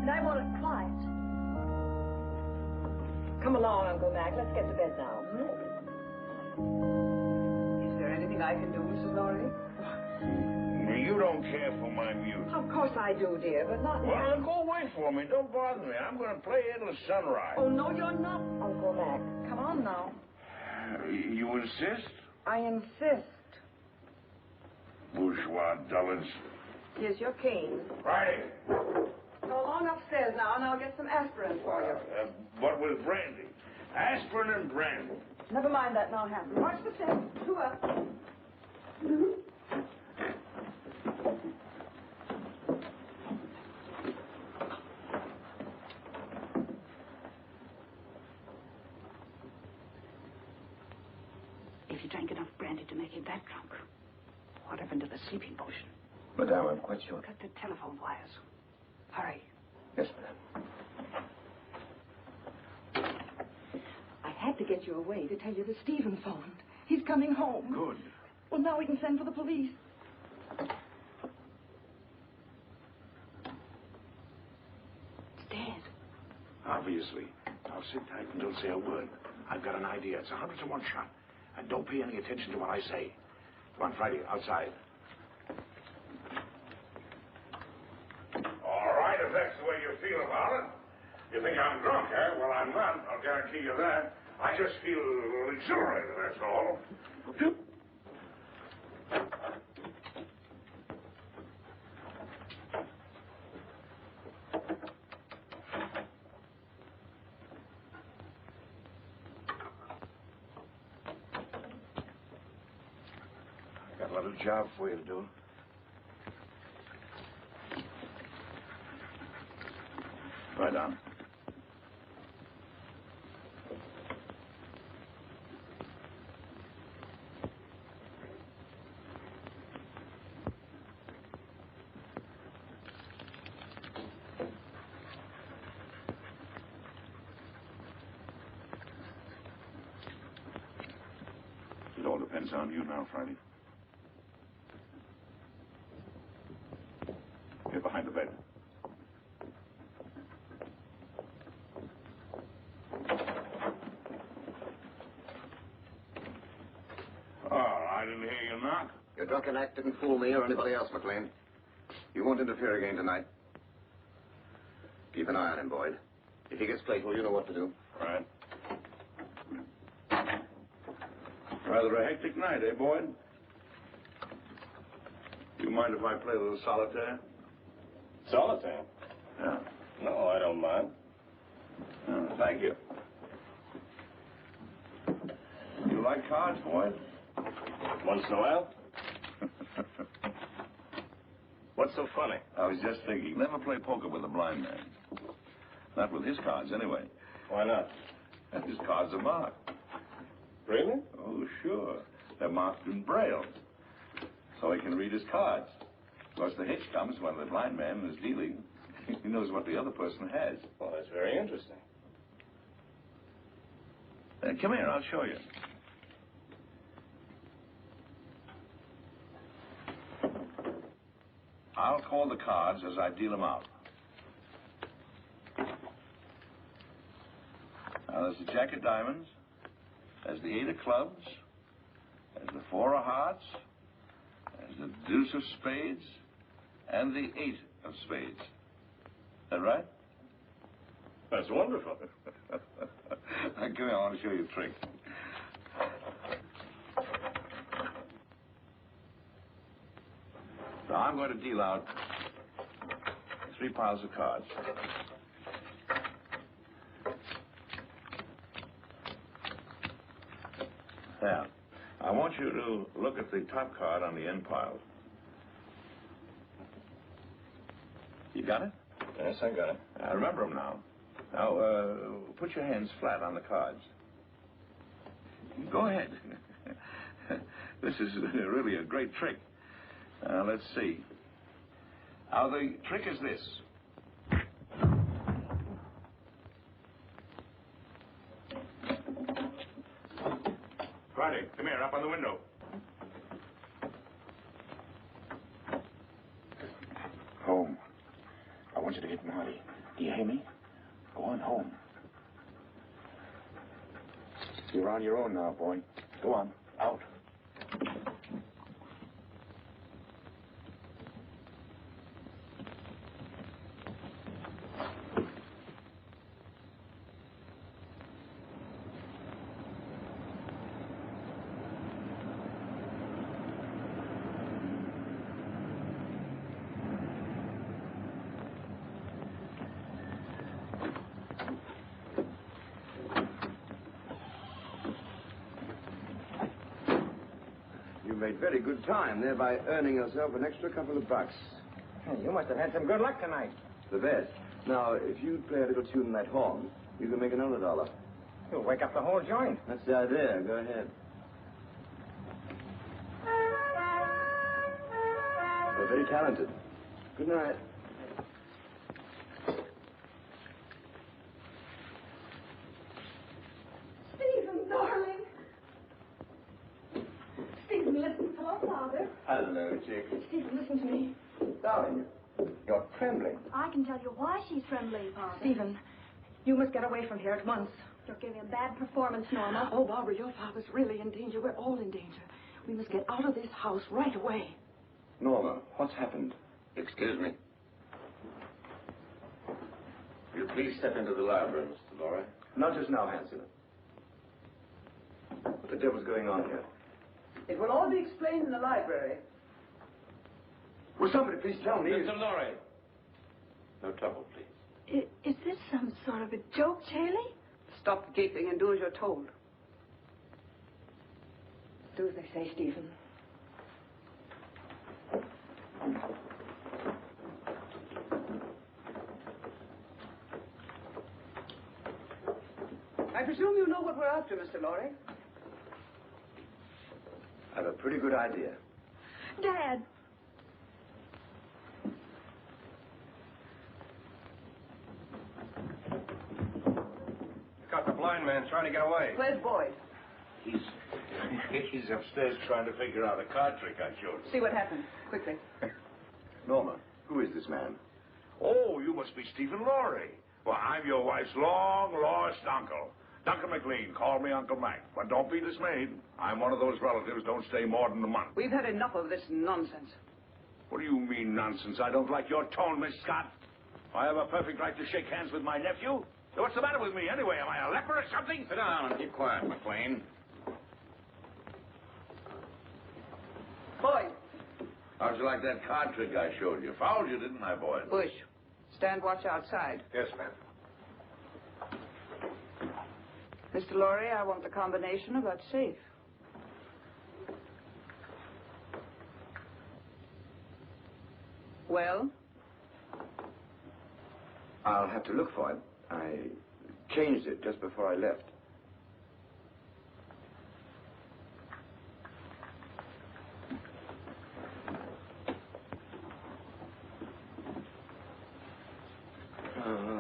and I want it quiet. Come along, Uncle Mac. Let's get to bed now. Is there anything I can do, Mrs. Lawry? You don't care for my music. Of course I do, dear, but not... Well, then go away for me. Don't bother me. I'm going to play Endless Sunrise. Oh, no, you're not, Uncle Mac. Come on now. You insist? I insist. Bourgeois dullets. Here's your cane. Right. Go along upstairs now, and I'll get some aspirin for you. What with brandy? Aspirin and brandy. Never mind that now, Hanson. Watch the step. 2 up. If he drank enough brandy to make him that drunk. What happened to the sleeping potion? Madame, I'm quite sure. Cut the telephone wires. Hurry. Yes, madame. I had to get you away to tell you that Stephen phoned. He's coming home. Good. Well, now we can send for the police. It's dead. Obviously. Now sit tight and don't say a word. I've got an idea. It's 100 to 1 shot. And don't pay any attention to what I say. Come on, Friday, outside. All right, if that's the way you feel about it. You think I'm drunk, eh? Well, I'm not. I'll guarantee you that. I just feel exhilarated, that's all. Got a little job for you to do. Right down. It all depends on you now, Friday. Get behind the bed. Oh, I didn't hear you knock. Your drunken act didn't fool me or anybody else, Maclain. You won't interfere again tonight. Keep an eye on him, Boyd. If he gets playful, you know what to do. Right. Rather a hectic night, eh, Boyd? You mind if I play a little solitaire? Solitaire? Yeah. No, I don't mind. Oh, thank you. You like cards, Boyd? Once in a while? What's so funny? I was just thinking, never play poker with a blind man. Not with his cards, anyway. Why not? His cards are marked. Really? Oh, sure. They're marked in Braille. So he can read his cards. Of course, the hitch comes when the blind man is dealing. He knows what the other person has. Well, that's very interesting. Come here, I'll show you. I'll call the cards as I deal them out. Now, there's the jack of diamonds, there's the 8 of clubs, there's the 4 of hearts, there's the deuce of spades, and the 8 of spades. Is that right? That's wonderful. Come here, I want to show you a trick. Now, I'm going to deal out 3 piles of cards. Now, I want you to look at the top card on the end pile. You got it? Yes, I got it. I remember them now. Now, put your hands flat on the cards. Go ahead. This is really a great trick. Let's see. Now, the trick is this. Friday, come here, up on the window. Home. I want you to hit Marty. Do you hear me? Go on home. You're on your own now, boy. Go on. Out. You made very good time, thereby earning yourself an extra couple of bucks. Hey, you must have had some good luck tonight. The best. Now, if you'd play a little tune in that horn, you can make another $1. You'll wake up the whole joint. That's the idea. Go ahead. very talented. Good night. Stephen, darling. Stephen, listen. Hello, Father. Hello, Chick. Stephen, listen to me. Darling, you're trembling. I can tell you why she's trembling, Father. Stephen, you must get away from here at once. You're giving a bad performance, Norma. Oh, Barbara, your father's really in danger. We're all in danger. We must get out of this house right away. Norma, what's happened? Excuse me. Will you please step into the library, Mr. Lawry? Not just now, Hanson. What the devil's going on here? It will all be explained in the library. Will somebody please tell me? Mr. Lawry. No trouble, please. Is this some sort of a joke, Charlie? Stop gaping and do as you're told. Do as they say, Stephen. I presume you know what we're after, Mr. Lawry. I have a pretty good idea. Dad. Got the blind man trying to get away. Where's Boyd? He's upstairs trying to figure out a card trick I showed him. See what happened. Quickly. Norma, who is this man? Oh, you must be Stephen Lawry. Well, I'm your wife's long-lost uncle. Duncan Maclain, call me Uncle Mac. But don't be dismayed. I'm one of those relatives don't stay more than a month. We've had enough of this nonsense. What do you mean, nonsense? I don't like your tone, Miss Scott. I have a perfect right to shake hands with my nephew. What's the matter with me, anyway? Am I a leper or something? Sit down and keep quiet, Maclain. Boyd. How'd you like that card trick I showed you? Fouled you, didn't I, Boyd? Bush. Stand watch outside. Yes, ma'am. Mr. Lawry, I want the combination of that safe. Well? I'll have to look for it. I changed it just before I left.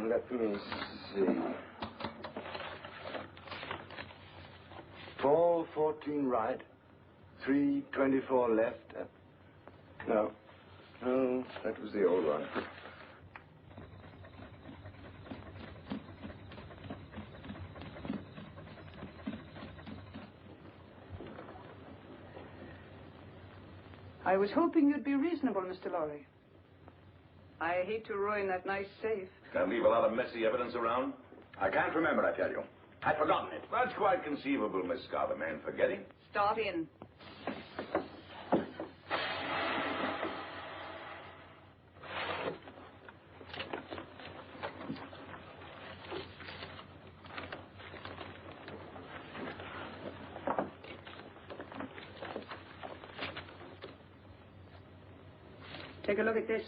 Let me see. 4:14 right, 3:24 left. No, that was the old one. I was hoping you'd be reasonable, Mr. Lawry. I hate to ruin that nice safe. Can I leave a lot of messy evidence around? I can't remember, I tell you. I've forgotten it. That's quite conceivable, Miss Scott, a man forgetting. Start in. Take a look at this.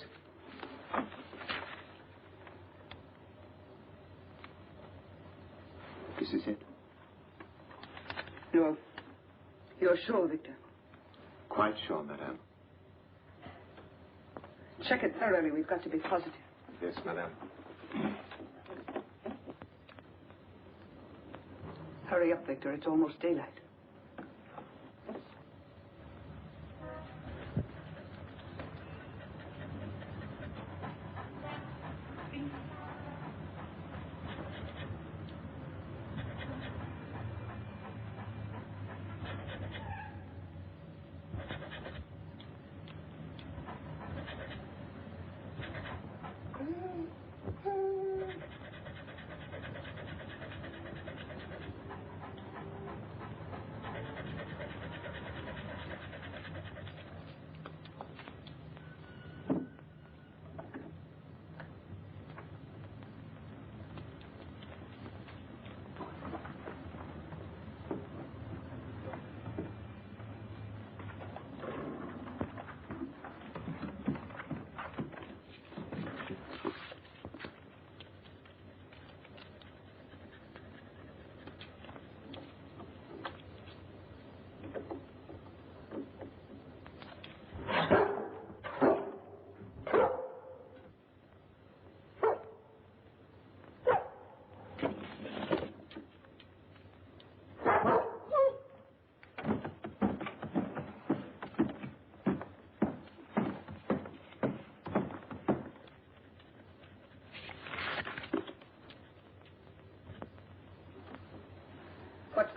This is it? You're sure, Victor? Quite sure, madame. Check it thoroughly. We've got to be positive. Yes, madame. Hurry up, Victor. It's almost daylight.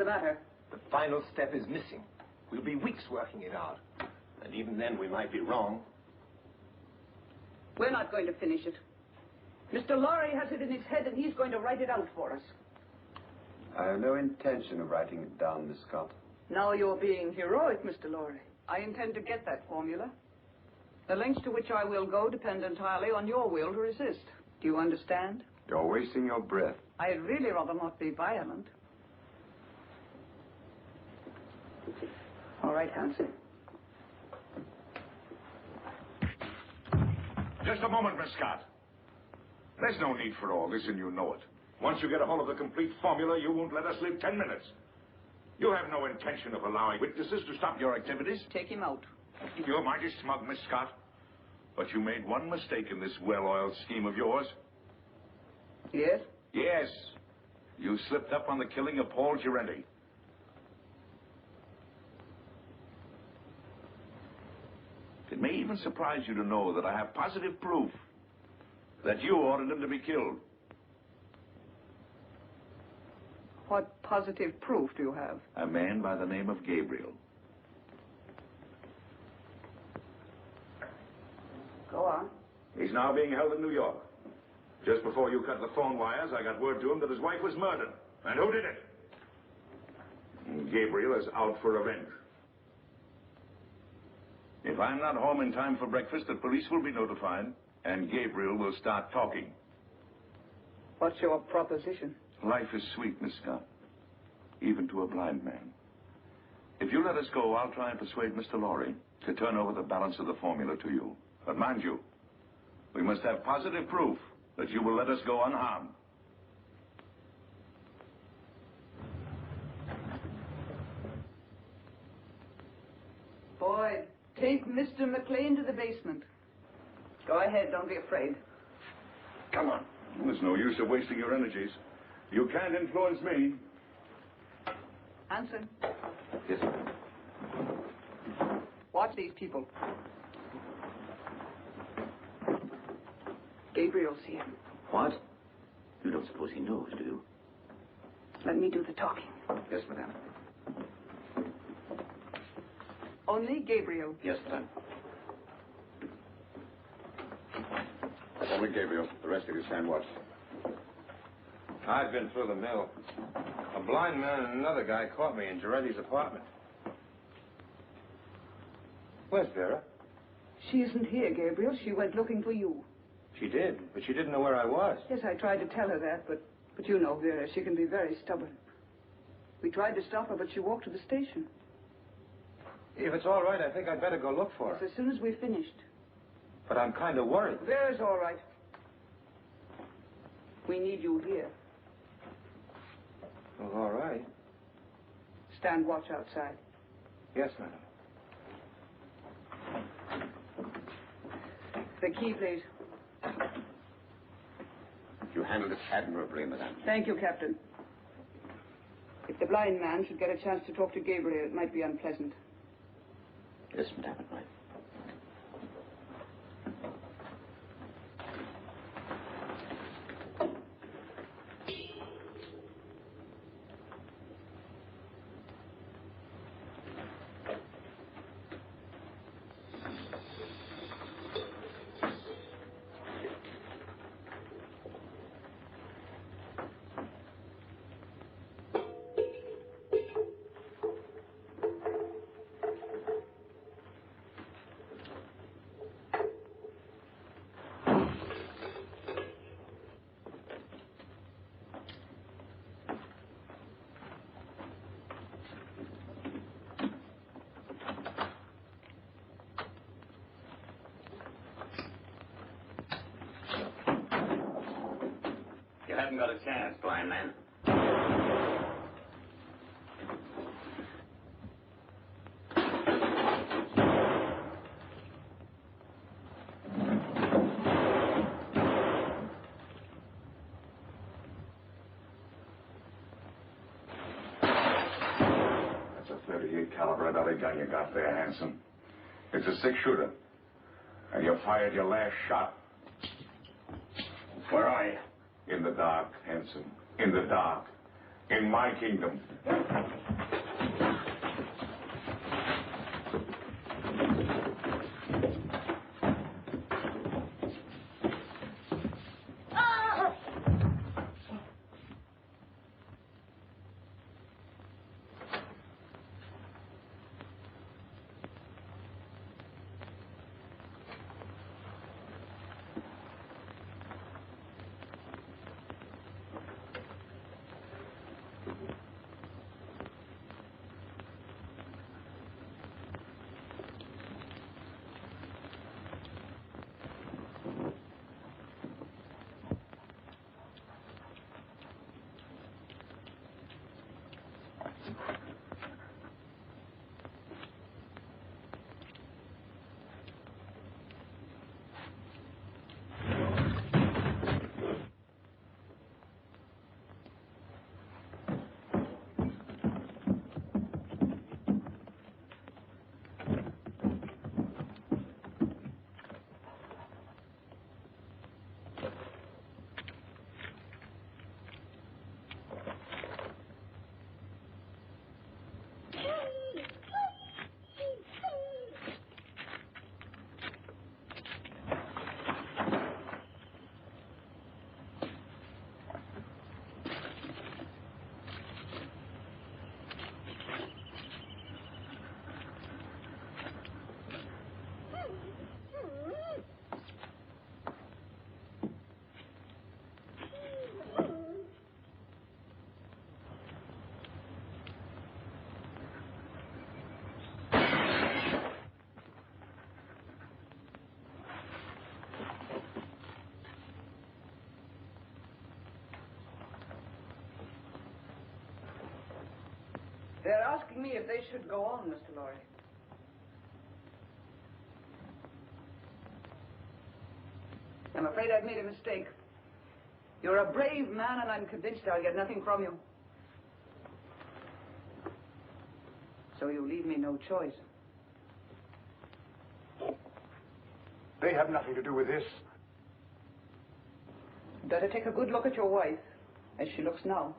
the matter? The final step is missing. We'll be weeks working it out. And even then, we might be wrong. We're not going to finish it. Mr. Lawry has it in his head, and he's going to write it out for us. I have no intention of writing it down, Miss Scott. Now you're being heroic, Mr. Lawry. I intend to get that formula. The lengths to which I will go depend entirely on your will to resist. Do you understand? You're wasting your breath. I'd really rather not be violent. All right, Hanson. Just a moment, Miss Scott. There's no need for all this, and you know it. Once you get a hold of the complete formula, you won't let us live 10 minutes. You have no intention of allowing witnesses to stop your activities. Take him out. You're mighty smug, Miss Scott. But you made one mistake in this well-oiled scheme of yours. Yes? Yes. You slipped up on the killing of Paul Girenti. It may even surprise you to know that I have positive proof that you ordered him to be killed. What positive proof do you have? A man by the name of Gabriel. Go on. He's now being held in New York. Just before you cut the phone wires, I got word to him that his wife was murdered. And who did it? Gabriel is out for revenge. If I'm not home in time for breakfast, the police will be notified, and Gabriel will start talking. What's your proposition? Life is sweet, Miss Scott, even to a blind man. If you let us go, I'll try and persuade Mr. Lawry to turn over the balance of the formula to you. But mind you, we must have positive proof that you will let us go unharmed. Boyd, take Mr. Maclain to the basement. Go ahead, don't be afraid. Come on. There's no use of wasting your energies. You can't influence me. Hanson, Yes, sir. watch these people. Gabriel's here. What? You don't suppose he knows, do you? Let me do the talking. Yes, madame. Only Gabriel. Yes, madame. Only Gabriel. The rest of you stand watch. I've been through the mill. A blind man and another guy caught me in Girenti's apartment. Where's Vera? She isn't here, Gabriel. She went looking for you. She did, but she didn't know where I was. Yes, I tried to tell her that, but you know Vera, she can be very stubborn. We tried to stop her, but she walked to the station. If it's all right, I think I'd better go look for her. As soon as we're finished. But I'm kind of worried. Vera's all right. We need you here. Well, all right. Stand watch outside. Yes, madam. The key, please. You handled it admirably, madame. Thank you, Captain. If the blind man should get a chance to talk to Gabriel, it might be unpleasant. Yes, madame, it might. You haven't got a chance, blind man. That's a .38 caliber Odor gun you got there, Hanson. It's a six-shooter. And you fired your last shot. Where are you? In the dark, Hanson. In the dark. in my kingdom. They're asking me if they should go on, Mr. Lawry. I'm afraid I've made a mistake. You're a brave man, and I'm convinced I'll get nothing from you. So you leave me no choice. They have nothing to do with this. Better take a good look at your wife, as she looks now.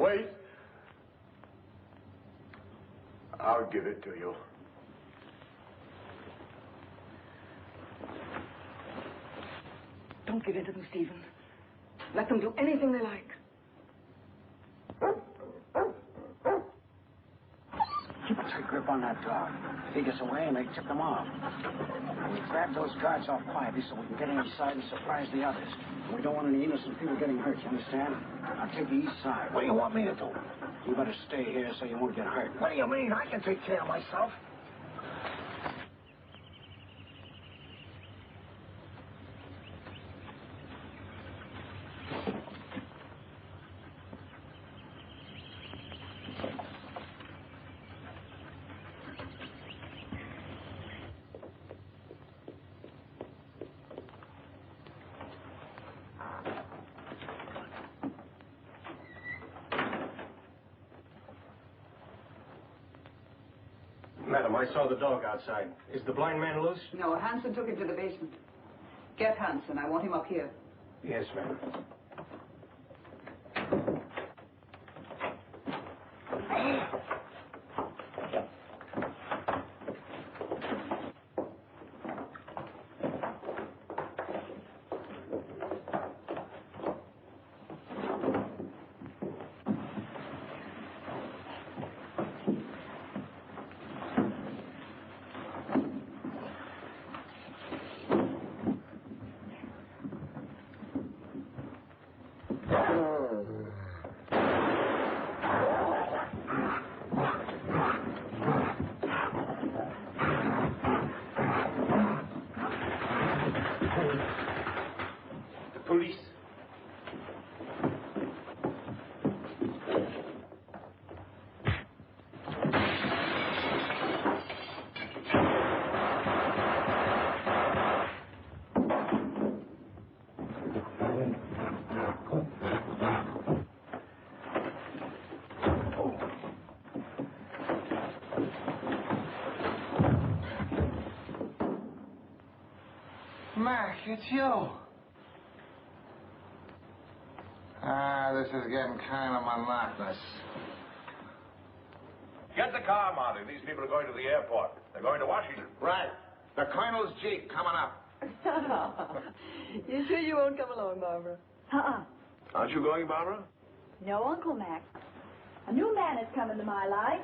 Wait. I'll give it to you. Don't give in to them, Stephen. Let them do anything they like. Keep a tight grip on that dog. If he gets away, make tip them off. And we grab those guards off quietly so we can get inside and surprise the others. We don't want any innocent people getting hurt, you understand? I'll take the east side. What do you want me to do? You better stay here so you won't get hurt. What do you mean? I can take care of myself. Madam, I saw the dog outside. Is the blind man loose? No, Hanson took him to the basement. Get Hanson. I want him up here. Yes, ma'am. Mac, it's you. This is getting kind of monotonous. Get the car, Marty. These people are going to the airport. They're going to Washington. Right. The Colonel's Jeep coming up. You sure you won't come along, Barbara? Aren't you going, Barbara? No, Uncle Mac. A new man has come into my life,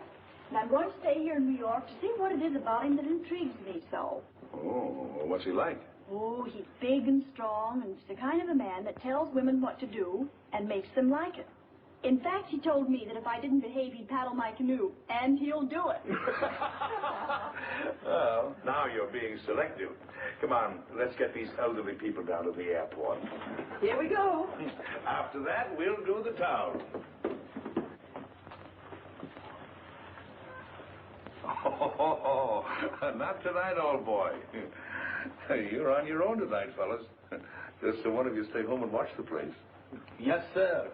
and I'm going to stay here in New York to see what it is about him that intrigues me so. Oh, what's he like? Oh, he's big and strong, and he's the kind of a man that tells women what to do and makes them like it. In fact, he told me that if I didn't behave, he'd paddle my canoe, and he'll do it. Well, now you're being selective. Come on, let's get these elderly people down to the airport. Here we go. After that, we'll do the town. Oh, not tonight, old boy. You're on your own tonight, fellas. Just so one of you stay home and watch the place. Yes, sir.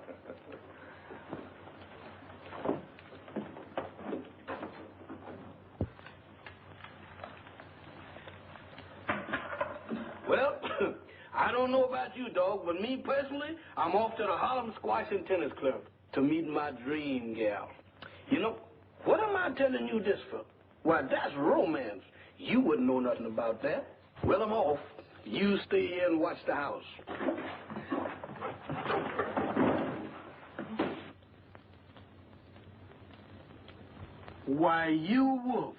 Well, I don't know about you, dog, but me personally, I'm off to the Harlem Squash and Tennis Club to meet my dream gal. You know, what am I telling you this for? Why, that's romance. You wouldn't know nothing about that. Well, I'm off. You stay here and watch the house. Why, you wolf.